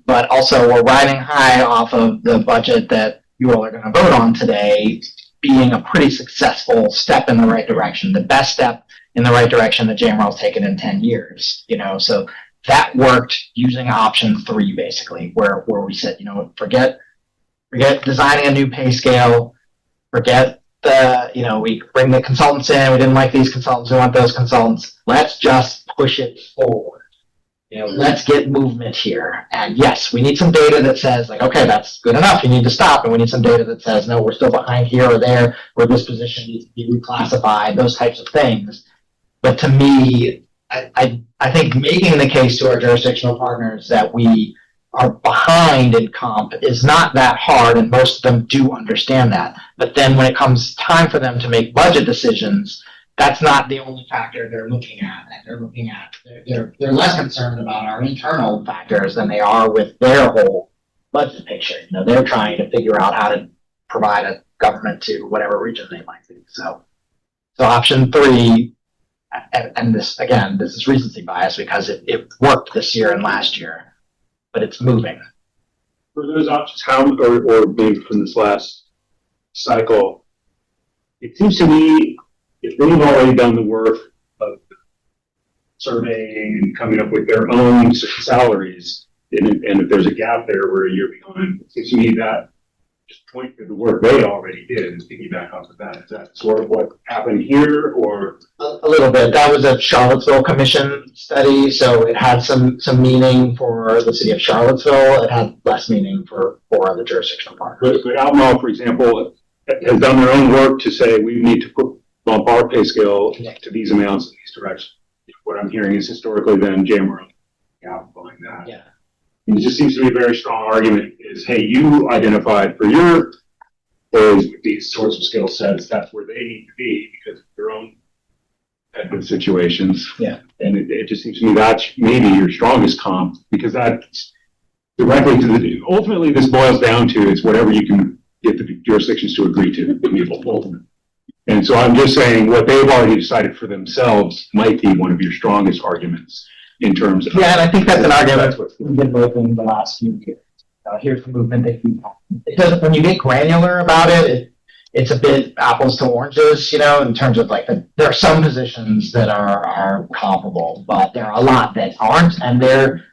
but also we're riding high off of the budget that you all are going to vote on today being a pretty successful step in the right direction, the best step in the right direction that JMRL's taken in 10 years. So that worked using option 3 basically, where we said, forget designing a new pay scale, forget we bring the consultants in, we didn't like these consultants, we want those consultants. Let's just push it forward. Let's get movement here. And yes, we need some data that says like, okay, that's good enough. You need to stop. And we need some data that says, no, we're still behind here or there, or this position needs to be reclassified, those types of things. But to me, I think making the case to our jurisdictional partners that we are behind in comp is not that hard, and most of them do understand that. But then when it comes time for them to make budget decisions, that's not the only factor they're looking at. They're less concerned about our internal factors than they are with their whole budget picture. They're trying to figure out how to provide a government to whatever region they might be. So option 3, and this is recency bias because it worked this year and last year, but it's moving. For those options, or maybe from this last cycle, it seems to me if they've already done the work of surveying and coming up with their own salaries, and if there's a gap there we're a year behind, it seems to me that just point to the work they already did and piggyback off of that. Is that sort of what happened here, or? A little bit. That was a Charlottesville Commission study, so it had some meaning for the city of Charlottesville. It had less meaning for other jurisdictional partners. But Albemarle, for example, has done their own work to say we need to bump our pay scale to these amounts in these directions. What I'm hearing is historically then JMRL following that. Yeah. And it just seems to be a very strong argument is, hey, you identified for your employees with these sorts of skill sets, that's where they need to be because of their own type of situations. Yeah. And it just seems to me that's maybe your strongest comp because that's directly to ultimately this boils down to is whatever you can get the jurisdictions to agree to. Ultimately. And so I'm just saying what they've already decided for themselves might be one of your strongest arguments in terms of. Yeah, and I think that's an argument we've been making the last few years. Here's the movement they keep having. It doesn't, when you get granular about it, it's a bit apples to oranges, in terms of like there are some positions that are comparable, but there are a lot that aren't, and their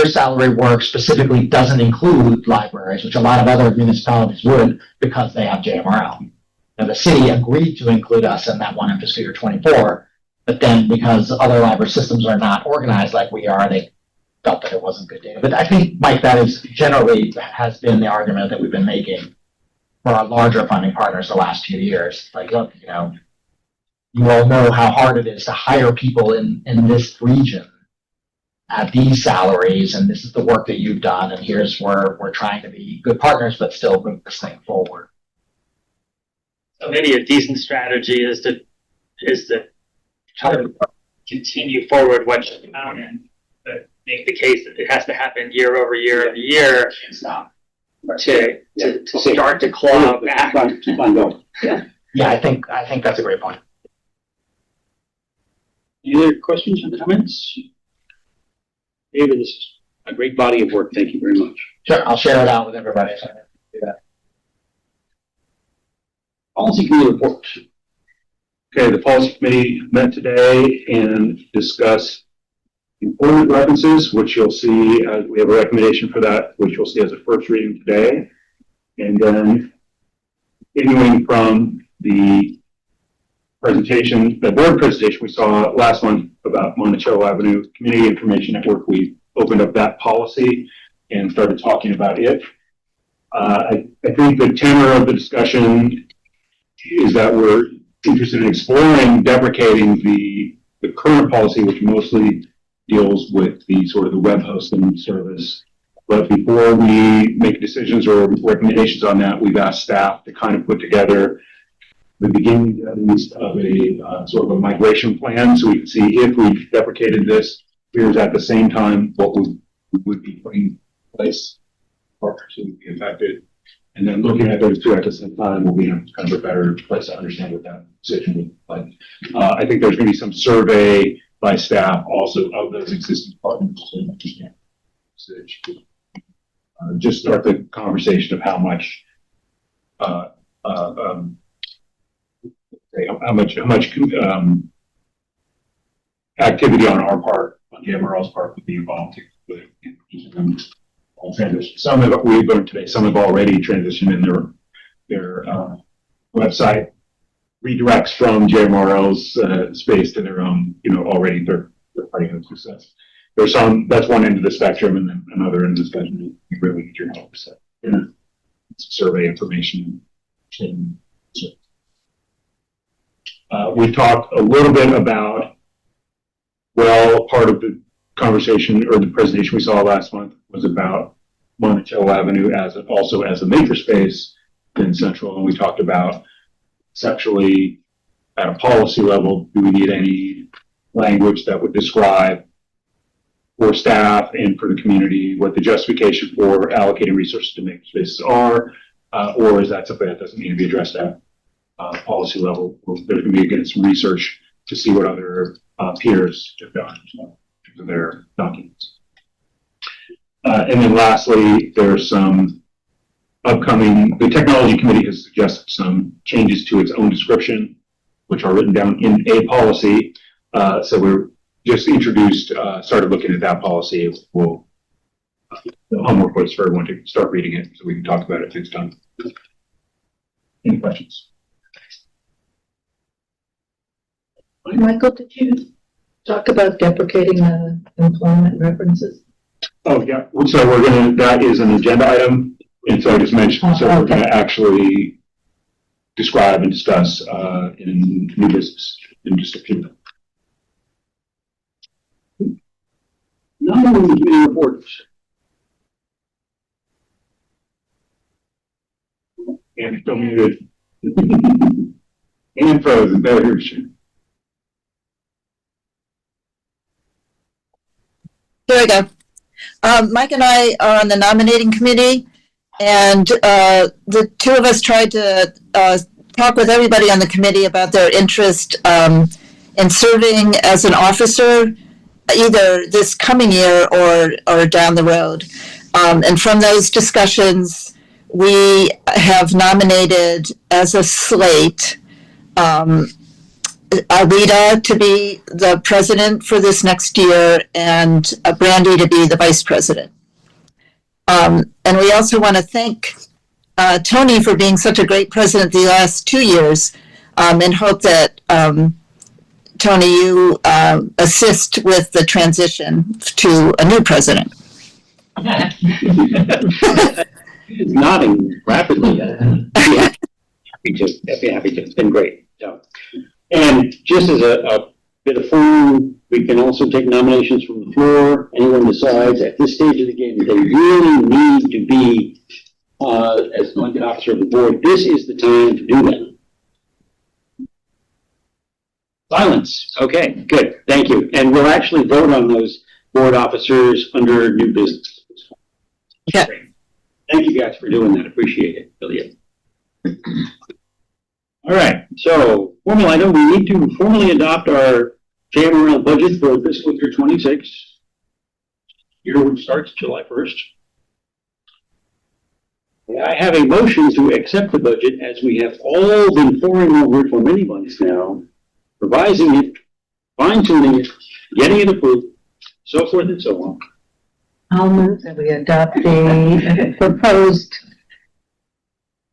salary work specifically doesn't include libraries, which a lot of other municipalities would because they have JMRL. Now, the city agreed to include us in that one in fiscal year 24, but then because other library systems are not organized like we are, they felt that it wasn't good data. But I think, Mike, that is generally has been the argument that we've been making for our larger funding partners the last few years. Like, look, you all know how hard it is to hire people in this region at these salaries, and this is the work that you've done, and here's where we're trying to be good partners, but still move this thing forward. So maybe a decent strategy is to is to try to continue forward what you found and make the case that it has to happen year over year over year to start to claw back. Keep on going. Yeah, I think that's a great point. Any other questions or comments? David, this is a great body of work. Thank you very much. Sure, I'll share it out with everybody. So I can do that. Policy committee report. Okay, the policy committee met today and discussed employment references, which you'll see, we have a recommendation for that, which you'll see as a first reading today. And then continuing from the presentation, the board presentation we saw last month about Monticello Avenue Community Information Network, we opened up that policy and started talking about it. I think the tenor of the discussion is that we're interested in exploring deprecating the current policy, which mostly deals with the sort of the web hosting service. But before we make decisions or recommendations on that, we've asked staff to kind of put together the beginning at least of a sort of a migration plan, so we can see if we've deprecated this, here's at the same time what we would be putting in place, partners who would be affected. And then looking at those two at the same time will be kind of a better place to understand what that decision would look like. I think there's going to be some survey by staff also of those existing partners to understand usage. Just start the conversation of how much activity on our part, on JMRL's part, would be involved with all transition. Some of it we've learned today, some have already transitioned in their website redirects from JMRL's space to their own, already they're party of success. There's some, that's one end of the spectrum, and then another end of the spectrum, you really need your help. So, survey information. We talked a little bit about, part of the conversation or the presentation we saw last month was about Monticello Avenue also as a makerspace in Central, and we talked about conceptually at a policy level, do we need any language that would describe for staff and for the community what the justification for allocating resources to makerspaces are, or is that something that doesn't need to be addressed at policy level? There's going to be, again, some research to see what other peers have done in their documents. And then lastly, there's some the technology committee has suggested some changes to its own description, which are written down in a policy. So we're just started looking at that policy. The homework was for everyone to start reading it so we can talk about it next time. Any questions? Michael, did you talk about deprecating the employment references? Oh, yeah. So that is an agenda item. And so I just mentioned, we're going to actually describe and discuss in new business in just a few minutes. Non-committee reports. And still muted. And frozen. There she. Here we go. Mike and I are on the nominating committee, and the two of us tried to talk with everybody on the committee about their interest in serving as an officer, either this coming year or down the road. And from those discussions, we have nominated as a slate Alita to be the president for this next year and Brandy to be the vice president. And we also want to thank Tony for being such a great president the last 2 years, and hope that Tony, you assist with the transition to a new president. He's nodding rapidly. Happy to. It's been great. So, and just as a bit of fun, we can also take nominations from the floor. Anyone decides at this stage of the game that they really need to be as elected officer of the board, this is the time to do that. Silence. Okay, good. Thank you. And we'll actually vote on those board officers under new business. Okay. Great. Thank you guys for doing that. Appreciate it. Really. All right. So, formal item, we need to formally adopt our JMRL budget for fiscal year 26. Year which starts July 1st. I have a motion to accept the budget as we have all been poring over it for many months now, revising it, fine-tuning it, getting it approved, so forth and so on. I'll move that we adopt the proposed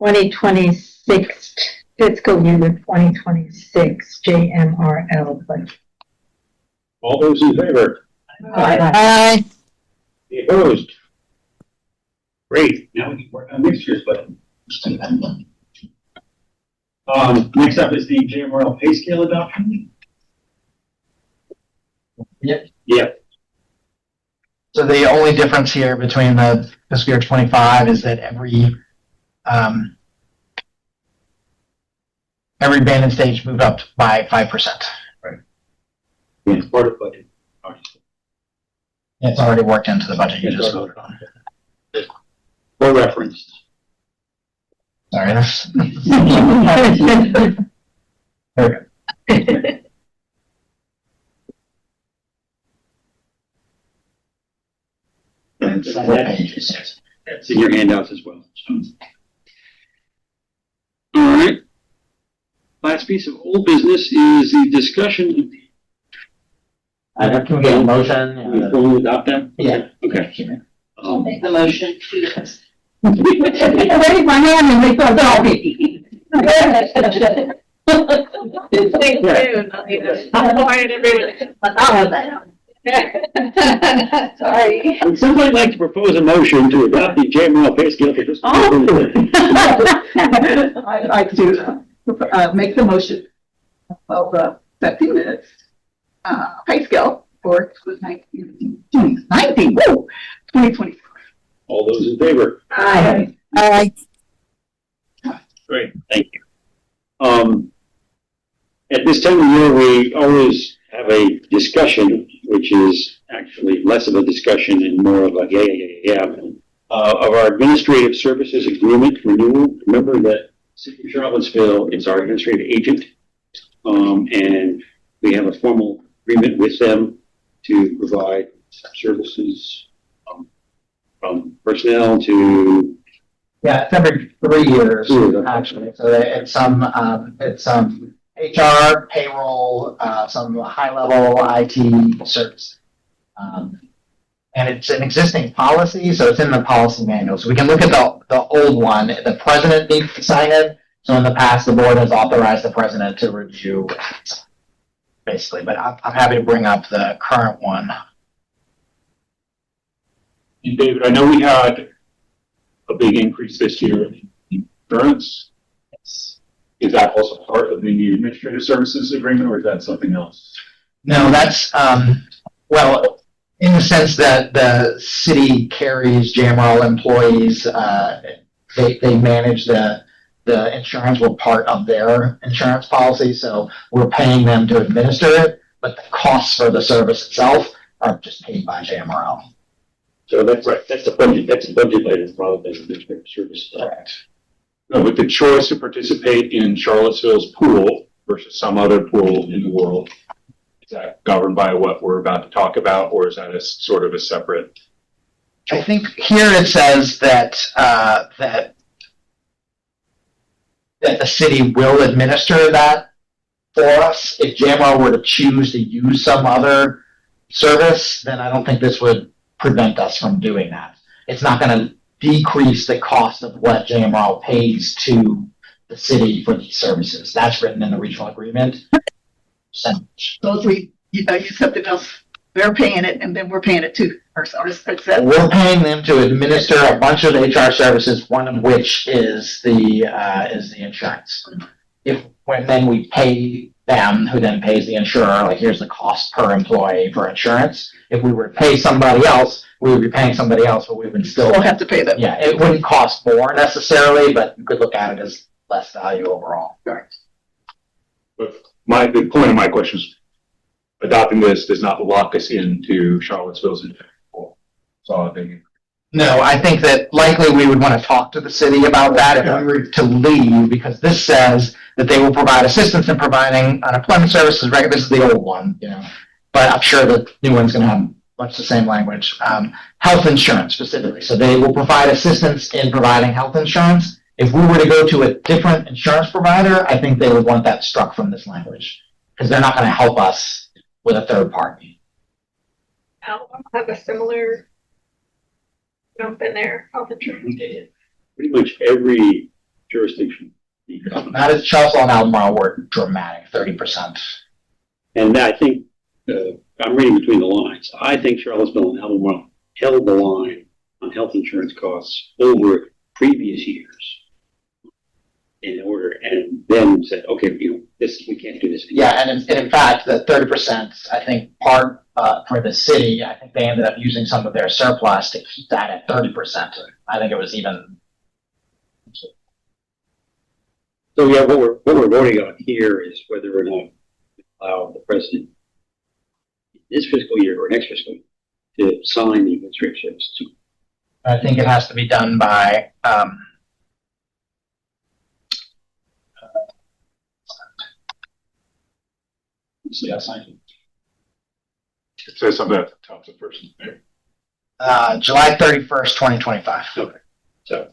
2026 fiscal year 2026 JMRL budget. All those in favor? Aye. Any opposed? Great. Now we can work on next year's budget. Next up is the JMRL pay scale adoption. Yep. Yeah. So the only difference here between the fiscal year 25 is that every band and stage moved up by 5%. Yeah, it's part of budget. It's already worked into the budget you just voted on. For reference. Sorry, that's. There we go. That's in your handouts as well. So. All right. Last piece of old business is the discussion. Can we get a motion? We formally adopt that? Yeah. Okay. Make the motion to. Raise my hand and make a copy. I'll have that. Sorry. Would somebody like to propose a motion to adopt the JMRL pay scale for fiscal year 26? I'd like to make the motion of setting minutes pay scale for 2020. All those in favor? Aye. Aye. Great, thank you. At this time of year, we always have a discussion, which is actually less of a discussion and more of a of our administrative services agreement renewal. Remember that City of Charlottesville is our administrative agent, and we have a formal agreement with them to provide services from personnel to. Yeah, it's every 3 years, actually. So it's some HR, payroll, some high-level IT service. And it's an existing policy, so it's in the policy manual. So we can look at the old one. The president needs to sign it. So in the past, the board has authorized the president to review, basically. But I'm happy to bring up the current one. And David, I know we had a big increase this year in insurance. Is that also part of the administrative services agreement, or is that something else? No, that's, well, in the sense that the city carries JMRL employees, they manage the insurance. We're part of their insurance policy, so we're paying them to administer it, but the costs for the service itself are just paid by JMRL. So that's right. That's a budget item rather than administrative services. Correct. No, but the choice to participate in Charlottesville's pool versus some other pool in the world, is that governed by what we're about to talk about, or is that a sort of a separate? I think here it says that that the city will administer that for us. If JMRL were to choose to use some other service, then I don't think this would prevent us from doing that. It's not going to decrease the cost of what JMRL pays to the city for these services. That's written in the regional agreement. Those you accepted us, they're paying it, and then we're paying it too. We're paying them to administer a bunch of HR services, one of which is the insurance. Then we pay them, who then pays the insurer, like here's the cost per employee for insurance. If we were to pay somebody else, we would be paying somebody else, but we would still have to pay them. Yeah, it wouldn't cost more necessarily, but you could look at it as less value overall. Right. But the point of my question is, adopting this does not lock us into Charlottesville's consolidating. No, I think that likely we would want to talk to the city about that if we were to leave, because this says that they will provide assistance in providing unemployment services. This is the old one, you know, but I'm sure the new one's going to have much the same language. Health insurance specifically. So they will provide assistance in providing health insurance. If we were to go to a different insurance provider, I think they would want that struck from this language, because they're not going to help us with a third party. Alabama have a similar jump in their health insurance. Pretty much every jurisdiction. Not as Charleston and Albemarle were dramatic, 30%. And I think, I'm reading between the lines. I think Charlottesville and Albemarle held the line on health insurance costs over previous years in order, and then said, okay, you know, this, we can't do this anymore. Yeah, and in fact, the 30%, I think part for the city, I think they ended up using some of their surplus to keep that at 30%. I think it was even. So yeah, what we're voting on here is whether or not we allow the president this fiscal year or next fiscal year to sign the administrative services. I think it has to be done by. It says something at the top of the first there. July 31st, 2025. Okay, so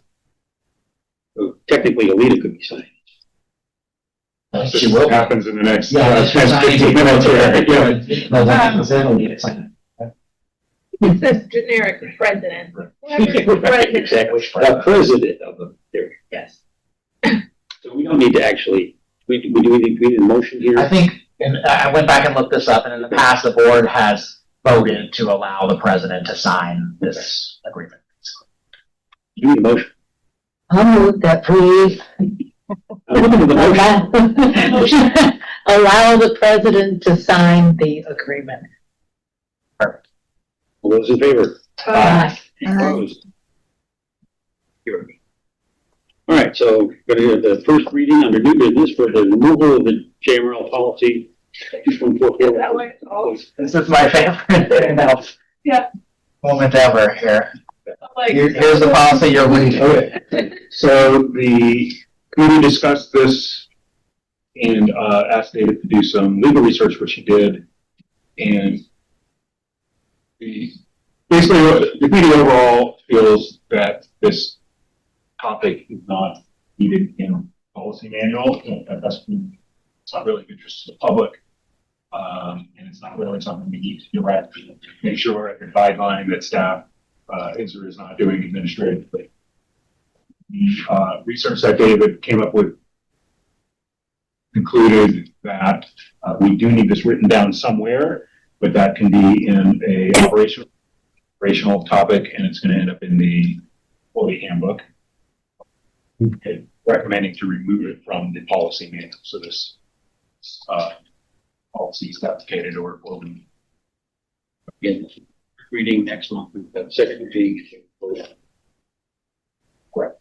technically, Alita could be signing. She will. Happens in the next 10, 15 minutes. It says generic president. Exactly. The president of the area. Yes. So we don't need to actually, we need a motion here. I think, and I went back and looked this up, and in the past, the board has voted to allow the president to sign this agreement. You need a motion. I'll move that we allow the president to sign the agreement. All those in favor? Aye. Opposed? Here. All right, so going to do the first reading under new business for the removal of the JMRL policy 2144. That way it's all This is my favorite moment ever here. like. Here's the policy you're reading. So the committee discussed this and asked David to do some legal research, which he did. And basically, the committee overall feels that this topic is not needed in policy manual. It's not really of interest to the public. And it's not really something we need to direct. Make sure at the guideline that staff is or is not doing administratively. The research that David came up with concluded that we do need this written down somewhere, but that can be in a operational topic, and it's going to end up in the employee handbook. Okay. Recommending to remove it from the policy manual. So this policy is applicated or we Again, reading next month. We've got the second reading. correct.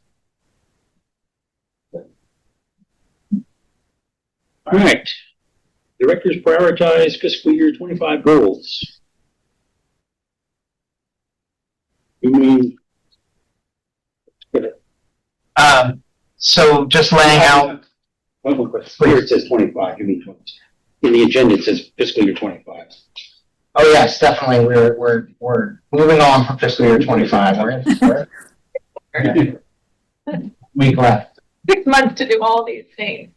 All right. Directors prioritize fiscal year 25 goals. You mean? So just laying out. One more question. Here it says 25. You mean 20. In the agenda, it says fiscal year 25. Oh yes, definitely. We're moving on from fiscal year 25. We're week left. 6 months to do all these things.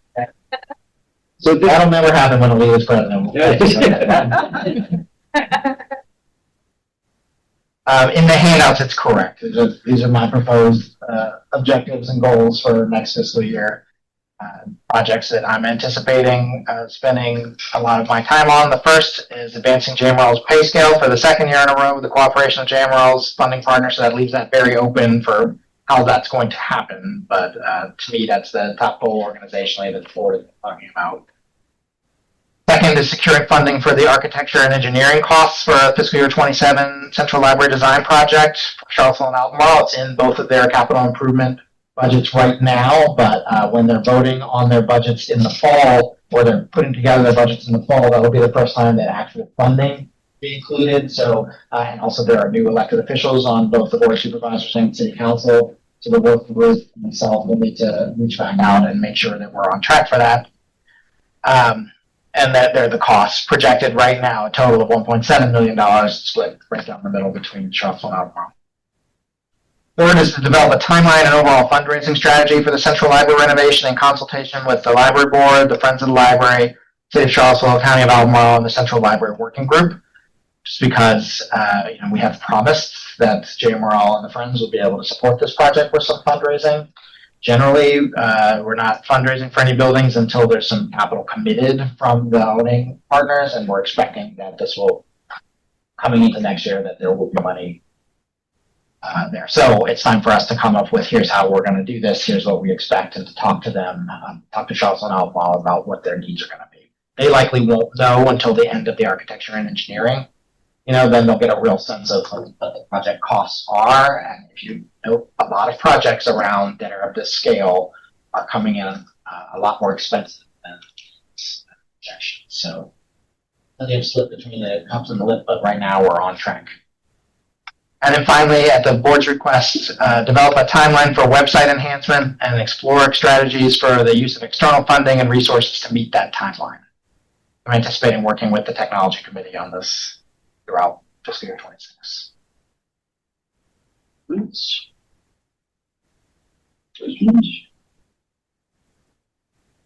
So this, That'll never happen when Alita's president. In the handouts, it's correct. These are my proposed objectives and goals for next fiscal year. Projects that I'm anticipating spending a lot of my time on. The first is advancing JMRL's pay scale for the second year in a row with the cooperation of JMRL's funding partner, so that leaves that very open for how that's going to happen. But to me, that's the top goal organizationally that the board is talking about. Second is securing funding for the architecture and engineering costs for fiscal year 27 Central Library Design Project for Charlottesville and Albemarle. It's in both of their capital improvement budgets right now, but when they're voting on their budgets in the fall, or they're putting together their budgets in the fall, that'll be the first time that actual funding be included. So, and also there are new elected officials on both the Board of Supervisors and City Council. So the working group and myself will need to reach back out and make sure that we're on track for that. And that they're the costs projected right now, a total of $1.7 million split right down the middle between Charlottesville and Albemarle. Third is to develop a timeline and overall fundraising strategy for the Central Library renovation in consultation with the Library Board, the Friends of the Library, City of Charlottesville, County of Albemarle, and the Central Library Working Group. Just because we have promised that JMRL and the Friends will be able to support this project with some fundraising. Generally, we're not fundraising for any buildings until there's some capital committed from the owning partners, and we're expecting that this will, coming into next year, that there will be money there. So it's time for us to come up with, here's how we're going to do this, here's what we expect, and to talk to them, talk to Charlottesville and Albemarle about what their needs are going to be. They likely won't know until the end of the architecture and engineering. Then they'll get a real sense of what the project costs are. And if you know, a lot of projects around that are of this scale are coming in a lot more expensive than projections. So they've split between the cups and the lip, but right now we're on track. And then finally, at the board's request, develop a timeline for website enhancement and explore strategies for the use of external funding and resources to meet that timeline. I'm anticipating working with the technology committee on this throughout fiscal year 26. Questions?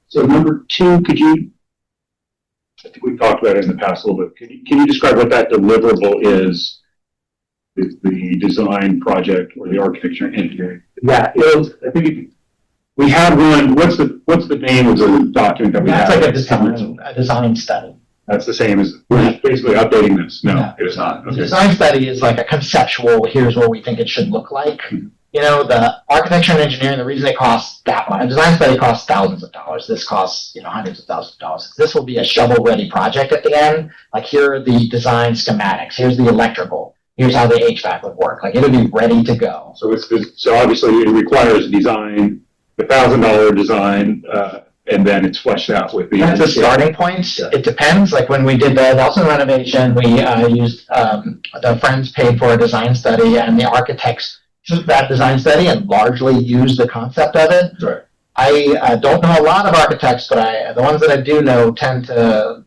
So number 2, could you, I think we've talked about it in the past a little bit. Can you describe what that deliverable is? The design project or the architecture and engineering? Yeah, I think we had one. What's the name of the document that we have? That's like a design study. That's the same as, we're basically updating this. No, it is not. The Okay. design study is like a conceptual, here's what we think it should look like. The architecture and engineering, the reason it costs that much, a design study costs thousands of dollars. This costs, hundreds of thousands of dollars. This will be a shovel-ready project at the end. Like, here are the design schematics. Here's the electrical. Here's how the HVAC would work. Like, it'll be ready to go. So so obviously it requires design, the $1,000 design, and then it's fleshed out with the. That's the starting point. Yeah. It depends. Like, when we did the Nelson renovation, we used the Friends paid for a design study, and the architects took that design study and largely used the concept of it. Right. I don't know a lot of architects, but the ones that I do know tend to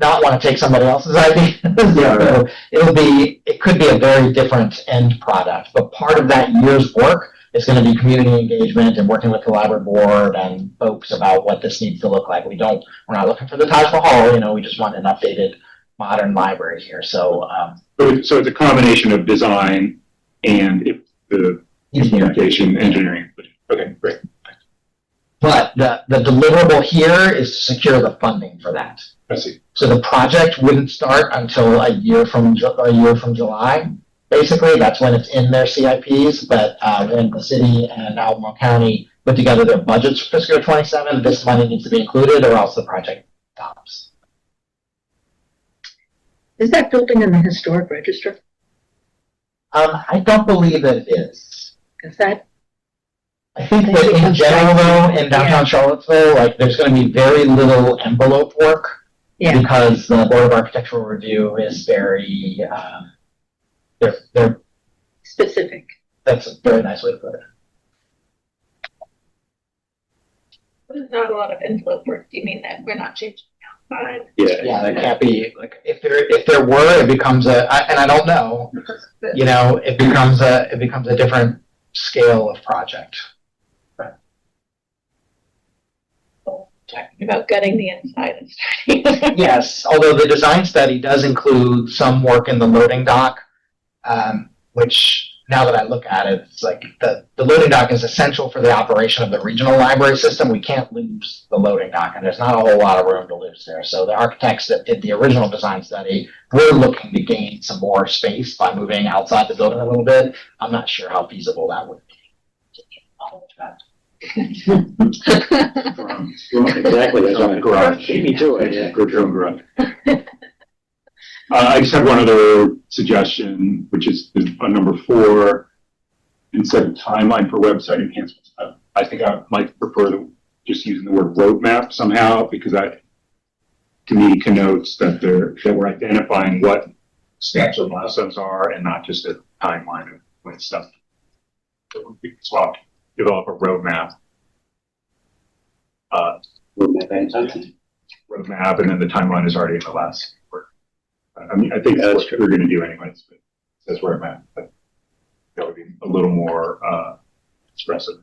not want to take somebody else's idea. So it could be a very different end product, but part of that year's work is going to be community engagement and working with the library board and folks about what this needs to look like. We're not looking for the Taj Mahal, we just want an updated modern library here. So it's a combination of design and the communication engineering. Okay, great. But the deliverable here is to secure the funding for that. I see. So the project wouldn't start until a year from July. Basically, that's when it's in their CIPs. But when the city and Albemarle County put together their budgets for fiscal year 27, this money needs to be included, or else the project stops. Is that building in the historic register? I don't believe that it is. Is that? I think that in general, though, in downtown Charlottesville, like, there's going to be very little envelope work. Yeah. Because the Board of Architectural Review is very, they're specific. That's a very nice way to put it. There's not a lot of envelope work. Do you mean that we're not changing outside? Yeah, that can't be, like, if there were, it becomes and I don't know, it becomes a different scale of project. Talking about gutting the inside and starting. Yes, although the design study does include some work in the loading dock, which, now that I look at it, it's like the loading dock is essential for the operation of the regional library system. We can't lose the loading dock, and there's not a whole lot of room to lose there. So the architects that did the original design study were looking to gain some more space by moving outside the building a little bit. I'm not sure how feasible that would be. Exactly, that's on the garage. Beat me to it, yeah. Go to your own garage. I just have one other suggestion, which is on number 4, instead of timeline for website enhancements. I think I might prefer to just using the word roadmap somehow, because that, to me, connotes that we're identifying what steps or milestones are and not just a timeline of when stuff. So we can swap, develop a roadmap. Roadmap, and then the timeline is already in the last work. I mean, I think that's what we're going to do anyways, but that's roadmap. But that would be a little more expressive.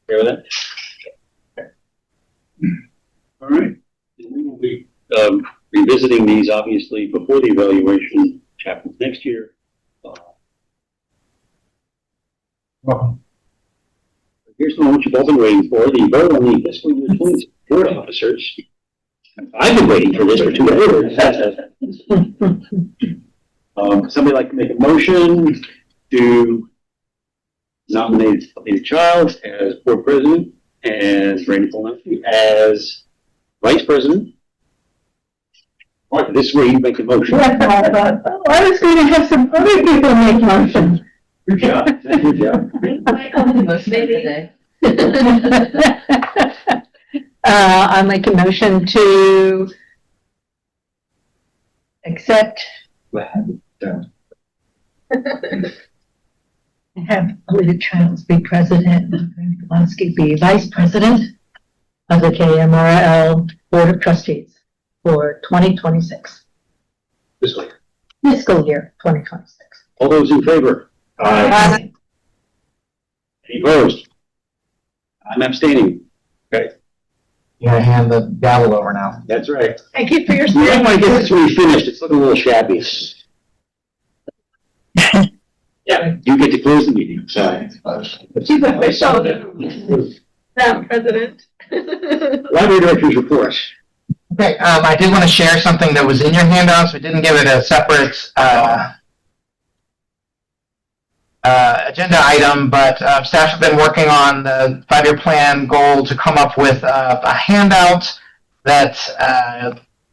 Hear with that? Okay. All right. We will be revisiting these obviously before the evaluation happens next year. Welcome. Here's the one which you've all been waiting for, the vote on the fiscal year 20 board officers. I've been waiting for this for 2 years. Somebody like to make a motion to nominate Peter Childs as board president and Randy Polanski as vice president. All right, this is where you make the motion. I was going to have some other people make motions. Good job. Good job. I make a motion to accept. Have Peter Childs be president and Randy Polanski be vice president of the JMRL Board of Trustees for 2026. Fiscal year 2026. All those in favor? Any opposed? I'm abstaining. Okay, You're gonna hand the gavel over now. that's right. Thank you for your You might want to get this when you finished. It's looking a little shabby. Yeah, you get to close the meeting. Sorry. She's official. Madam President. Library director's report. Okay, I did want to share something that was in your handouts. We didn't give it a separate agenda item, but staff have been working on the 5-year plan goal to come up with a handout that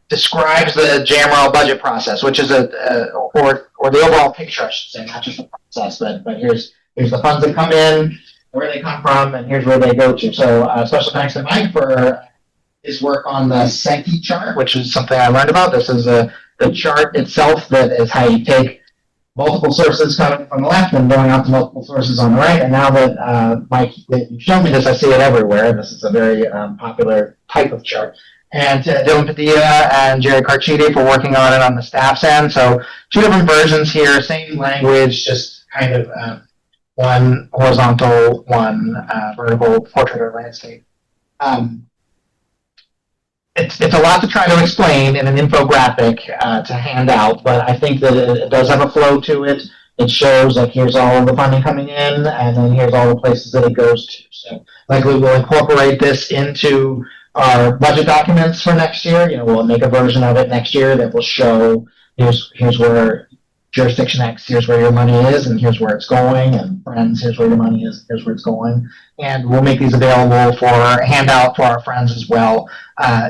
describes the JMRL budget process, which is or the overall picture, I should say, not just the process, but here's the funds that come in, where they come from, and here's where they go to. So special thanks to Mike for his work on the Sankey chart, which is something I learned about. This is the chart itself that is how you take multiple sources coming from the left and going out to multiple sources on the right. And now that Mike, that you've shown me this, I see it everywhere. This is a very popular type of chart. And Dylan Padilla and Jerry Carchidi for working on it on the staff's end. So 2 different versions here, same language, just kind of one horizontal, one vertical portrait or landscape. It's a lot to try to explain in an infographic to hand out, but I think that it does have a flow to it. It shows like here's all of the funding coming in, and then here's all the places that it goes to. So likely we'll incorporate this into our budget documents for next year. You know, we'll make a version of it next year that will show here's where jurisdiction X, here's where your money is, and here's where it's going, and friends, here's where your money is, here's where it's going. And we'll make these available for handout for our friends as well.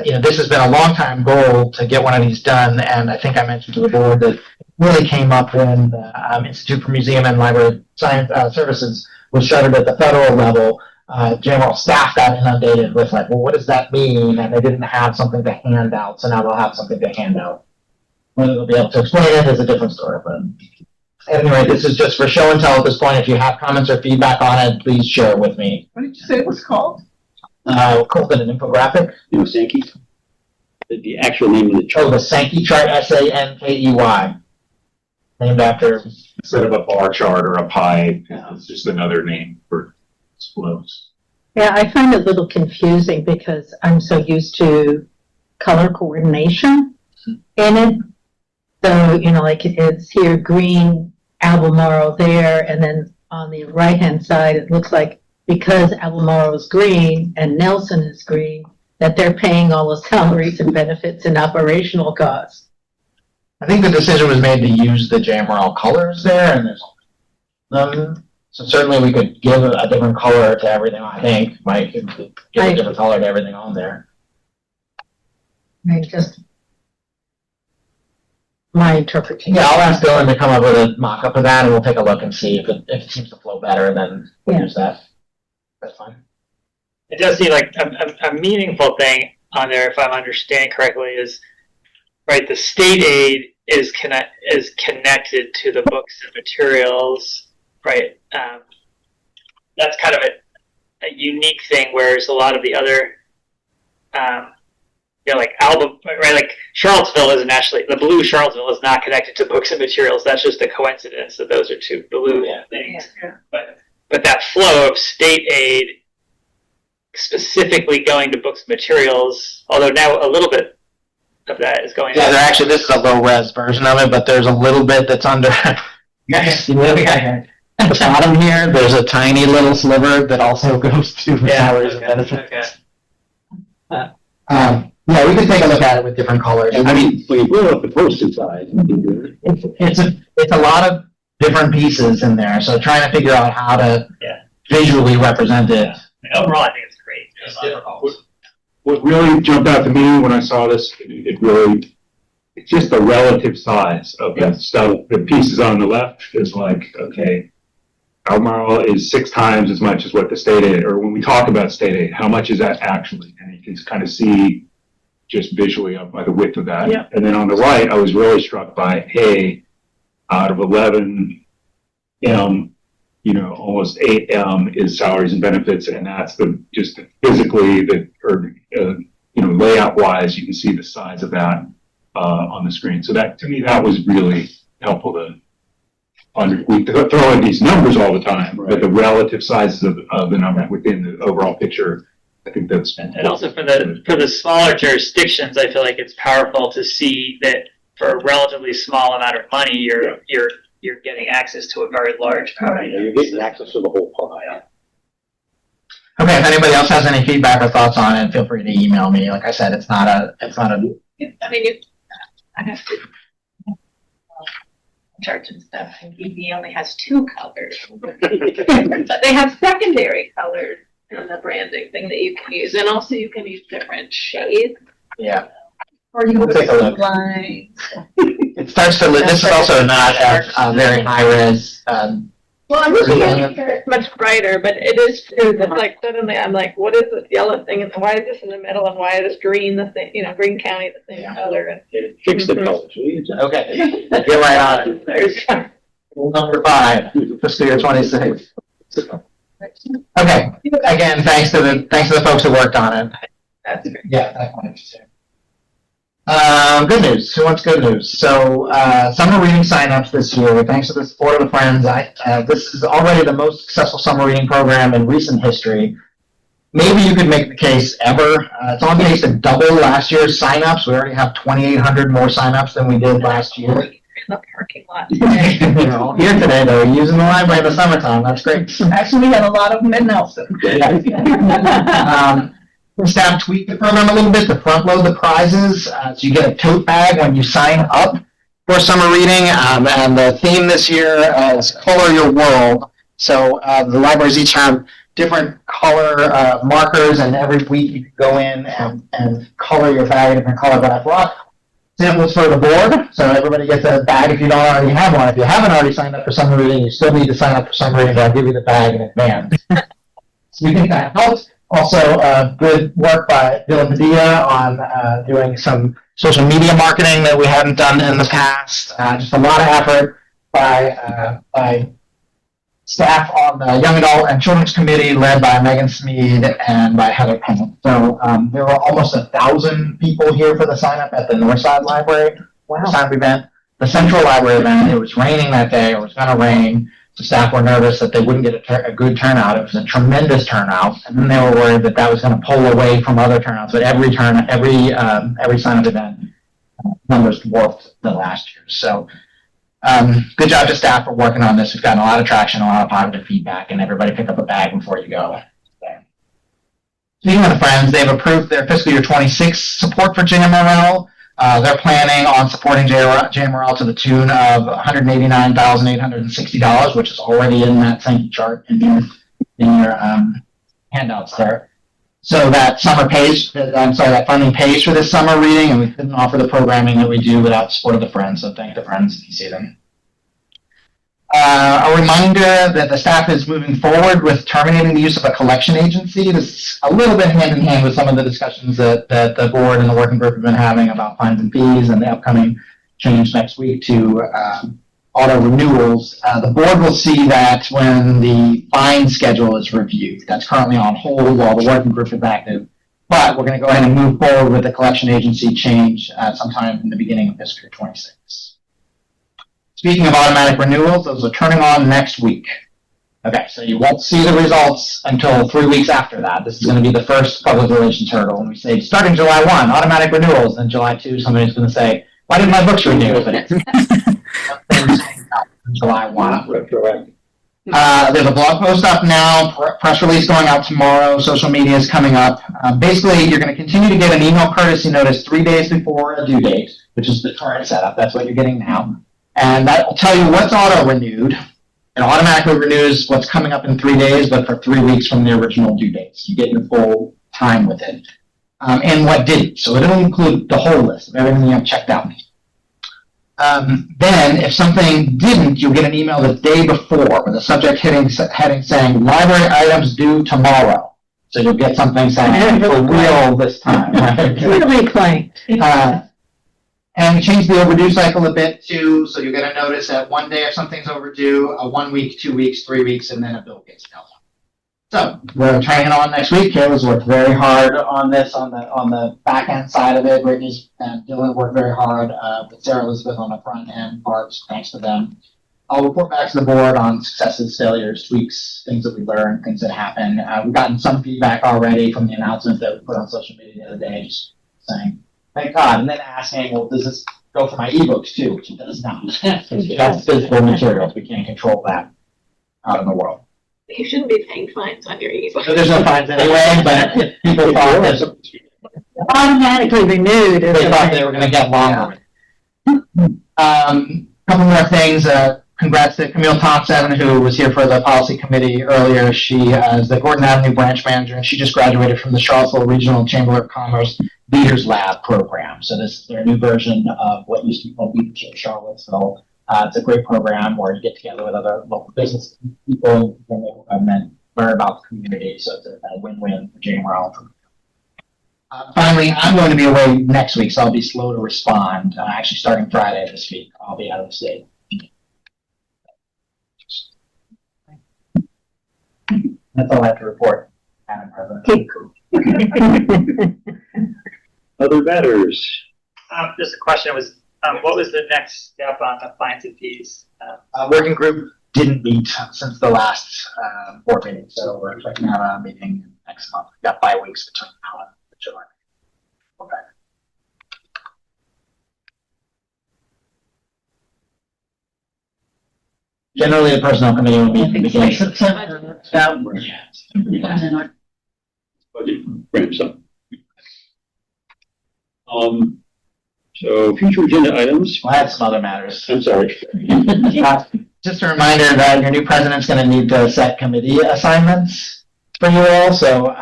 You know, this has been a long time goal to get one of these done, and I think I mentioned to the board that it really came up when the Institute for Museum and Library Science Services was shuttered at the federal level. General staff got inundated with like, well, what does that mean? And they didn't have something to hand out, so now they'll have something to hand out. Whether they'll be able to explain it is a different story, but anyway, this is just for show and tell at this point. If you have comments or feedback on it, please share it with me. What did you say it was called? We'll call it an infographic. You know, Sankey? The actual name of the Oh, chart. the Sankey chart, Sankey. Named after. Instead of a bar chart or a pie, it's just another name for flows. Yeah, I find it a little confusing because I'm so used to color coordination in it. So, you know, like it's here green, Albemarle there, and then on the right-hand side, it looks like because Albemarle is green and Nelson is green, that they're paying all the salaries and benefits and operational costs. I think the decision was made to use the JMRL colors there, and there's so certainly we could give a different color to everything. I think Mike could give a different color to everything on there. I mean, just my interpretation. Yeah, I'll ask Dylan to come up with a mock-up of that, and we'll take a look and see if it seems to flow better. Then we'll use that. That's fine. it does seem like a meaningful thing on there, if I'm understanding correctly, is right. The state aid is connected to the books and materials, right? That's kind of a unique thing, whereas a lot of the other, like album, right? Like Charlottesville isn't actually, the blue Charlottesville is not connected to books and materials. That's just a coincidence that those are two blue things. Yeah. But that flow of state aid specifically going to books and materials, although now a little bit of that is going. Yeah, they're actually, this is a low res version of it, but there's a little bit that's under. Yes, you really got here. At the bottom here, there's a tiny little sliver that also goes to salaries and benefits. Okay. Yeah, we can take a look at it with different colors. And when you blow up the posted side, you can do it. It's a lot of different pieces in there, so trying to figure out how to visually represent it. Overall, I think it's great. It's difficult. What really jumped out to me when I saw this, it's just the relative size of the stuff. The pieces on the left is like, okay, Albemarle is 6 times as much as what the state aid, or when we talk about state aid, how much is that actually? And you can kind of see just visually by the width of that. Yeah. And then on the right, I was really struck by, hey, out of 11 almost 8 is salaries and benefits, and that's just physically layout wise, you can see the size of that on the screen. So that, to me, that was really helpful we throw in these numbers all the time, but the relative sizes of the numbers within the overall picture, I think that's. And also for the smaller jurisdictions, I feel like it's powerful to see that for a relatively small amount of money, you're getting access to a very large pie. You're getting access to the whole pie. Okay, if anybody else has any feedback or thoughts on it, feel free to email me. Like I said, it's not a. I mean, I have to church and stuff, and EV only has 2 colors. But they have secondary colors in the branding thing that you can use, and also you can use different shades. Yeah. Or you We'll take a look. lines. It starts to. This is also not a very high res. Well, I'm looking at here, it's much brighter, but it is true that like suddenly I'm like, what is this yellow thing, and why is this in the middle, and why is green the thing, Green County the same color? And Fix the colors. Okay. Get right on it. there's Number 5, fiscal year 26. Okay. Again, thanks to the folks who worked on it. that's great. Yeah, that one interesting. Good news. Who wants good news? So, summer reading signups this year, thanks to the support of the friends. This is already the most successful summer reading program in recent history. Maybe you could make the case ever. It's on pace to double last year's signups. We already have 2,800 more signups than we did last year. In the parking lot. You're all here today, though. You're using the library in the summertime. That's great. Actually, we had a lot of them in Nelson. Staff tweaked the program a little bit to front load the prizes, so you get a tote bag when you sign up for summer reading. And the theme this year is Color Your World. So the libraries each have different color markers, and every week you can go in and color your bag a different color. But I brought samples for the board, so everybody gets a bag if you don't already have one. If you haven't already signed up for summer reading, you still need to sign up for summer reading, but I'll give you the bag in advance. So we think that helps. Also, good work by Bill and Padilla on doing some social media marketing that we hadn't done in the past. Just a lot of effort by staff on the Young Adult and Children's Committee, led by Megan Smead and by Heather Pennant. So there were almost 1,000 people here for the sign up at the Northside Library sign up event. The Central Library event, it was raining that day. It was going to rain. The staff were nervous that they wouldn't get a good turnout. It was a tremendous turnout, and then they were worried that that was going to pull away from other turnouts. But every sign-up event numbers dwarfed the last year. So good job to staff for working on this. We've gotten a lot of traction, a lot of positive feedback, and everybody pick up a bag before you go. Speaking of the friends, they've approved their fiscal year 26 support for JMRL. They're planning on supporting JMRL to the tune of $189,860, which is already in that same chart in your handouts there. So that that funding pays for this summer reading, and we couldn't offer the programming that we do without the support of the friends. So thank the friends if you see them. A reminder that the staff is moving forward with terminating the use of a collection agency. This is a little bit hand in hand with some of the discussions that the board and the working group have been having about fines and fees and the upcoming change next week to auto renewals. The board will see that when the fine schedule is reviewed. That's currently on hold while the working group is active. But we're going to go ahead and move forward with the collection agency change sometime in the beginning of fiscal year 26. Speaking of automatic renewals, those are turning on next week. Okay, so you won't see the results until 3 weeks after that. This is going to be the first public relations hurdle. When we say starting July 1, automatic renewals, and July 2, somebody's going to say, why didn't my books renew? But it's July 1. Retroactive. There's a blog post up now, press release going out tomorrow, social media is coming up. Basically, you're going to continue to get an email courtesy notice 3 days before a due date, which is the current setup. That's what you're getting now. And that will tell you what's auto-renewed. It automatically renews what's coming up in 3 days, but for 3 weeks from the original due dates. You get your full time with it. And what didn't. So it'll include the whole list of everything you have checked out. Then, if something didn't, you'll get an email the day before with a subject heading saying, library items due tomorrow. So you'll get something saying, for real this time. Really quaint. And we changed the overdue cycle a bit too, so you get a notice that 1 day if something's overdue, 1 week, 2 weeks, 3 weeks, and then a bill gets mailed out. So we're trying it on next week. Kayla's worked very hard on this, on the back end side of it. Brittany's and Dylan worked very hard with Sarah Elizabeth on the front end parts. Thanks to them. I'll report back to the board on successes, failures, tweaks, things that we learned, things that happen. We've gotten some feedback already from the announcement that we put on social media the other day, just saying, thank God, and then asking, well, does this go for my ebooks too? Which it does not. It's just physical materials. We can't control that out in the world. You shouldn't be paying fines on your ebook. So there's no fines anyway, but people thought that Automatically renewed. they thought they were going to get longer. Couple more things. Congrats to Camille Thompson, who was here for the policy committee earlier. She is the Gordon Avenue branch manager, and she just graduated from the Charlottesville Regional Chamber of Commerce Leaders Lab program. So this is their new version of what used to be called Leadership Charlottesville. It's a great program where you get together with other local business people and local government, learn about the community. So it's a win-win for JMRL. Finally, I'm going to be away next week, so I'll be slow to respond. Actually, starting Friday this week, I'll be out of the state. That's all I have to report, Madam President. Other matters? Just a question was, what was the next step on the fines and fees? Working group didn't meet since the last board meeting, so we're expecting to have a meeting next month. We've got 5 weeks between now and July. Okay. Generally, the personnel committee will meet at the beginning of September. Budget ramps up. So future agenda items. We'll have some other matters. I'm sorry. Just a reminder that your new president's going to need to set committee assignments for you all. So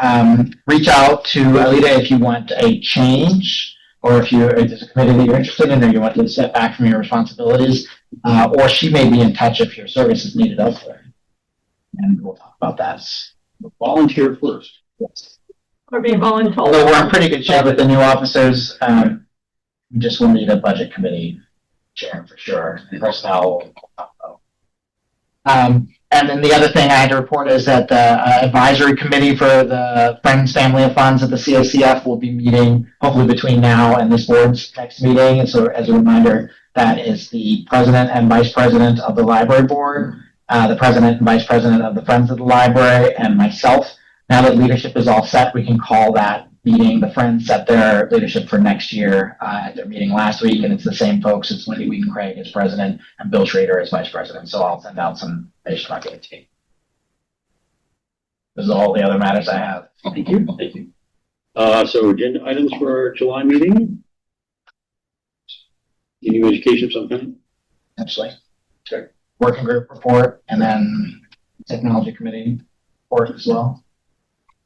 reach out to Alita if you want a change, or if there's a committee that you're interested in, or you want to step back from your responsibilities, or she may be in touch if your service is needed elsewhere. And we'll talk about that. Volunteer first. Yes. Or be voluntold. Although we're in pretty good shape with the new officers, we just will need a budget committee chair for sure. And personnel. And then the other thing I had to report is that the advisory committee for the Friends Family of Funds at the CACF will be meeting hopefully between now and this board's next meeting. And so as a reminder, that is the president and vice president of the library board, the president and vice president of the Friends of the Library, and myself. Now that leadership is all set, we can call that meeting. The Friends set their leadership for next year at their meeting last week, and it's the same folks. It's Wendy Wheaton-Craig as president and Bill Schrader as vice president. So I'll send out some information about the team. This is all the other matters I have. Thank you. Thank you. So agenda items for our July meeting. Continuing education of some kind. Actually, sure. Working group report, and then technology committee report as well.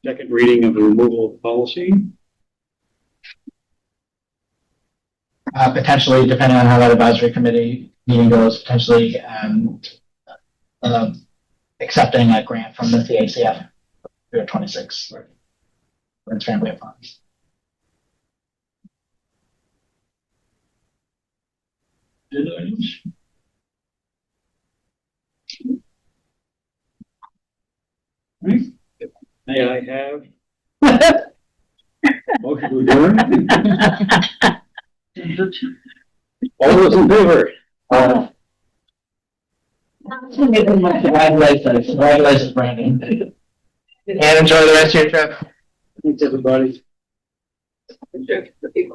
Second reading of the removal of policy. Potentially, depending on how that advisory committee meeting goes, potentially accepting a grant from the CACF. Year 26 for its family of funds. Agenda items? Right. May I have motion to adjourn? All those in favor? Congratulations, Brandon. And enjoy the rest of your trip. Thanks, everybody. The people.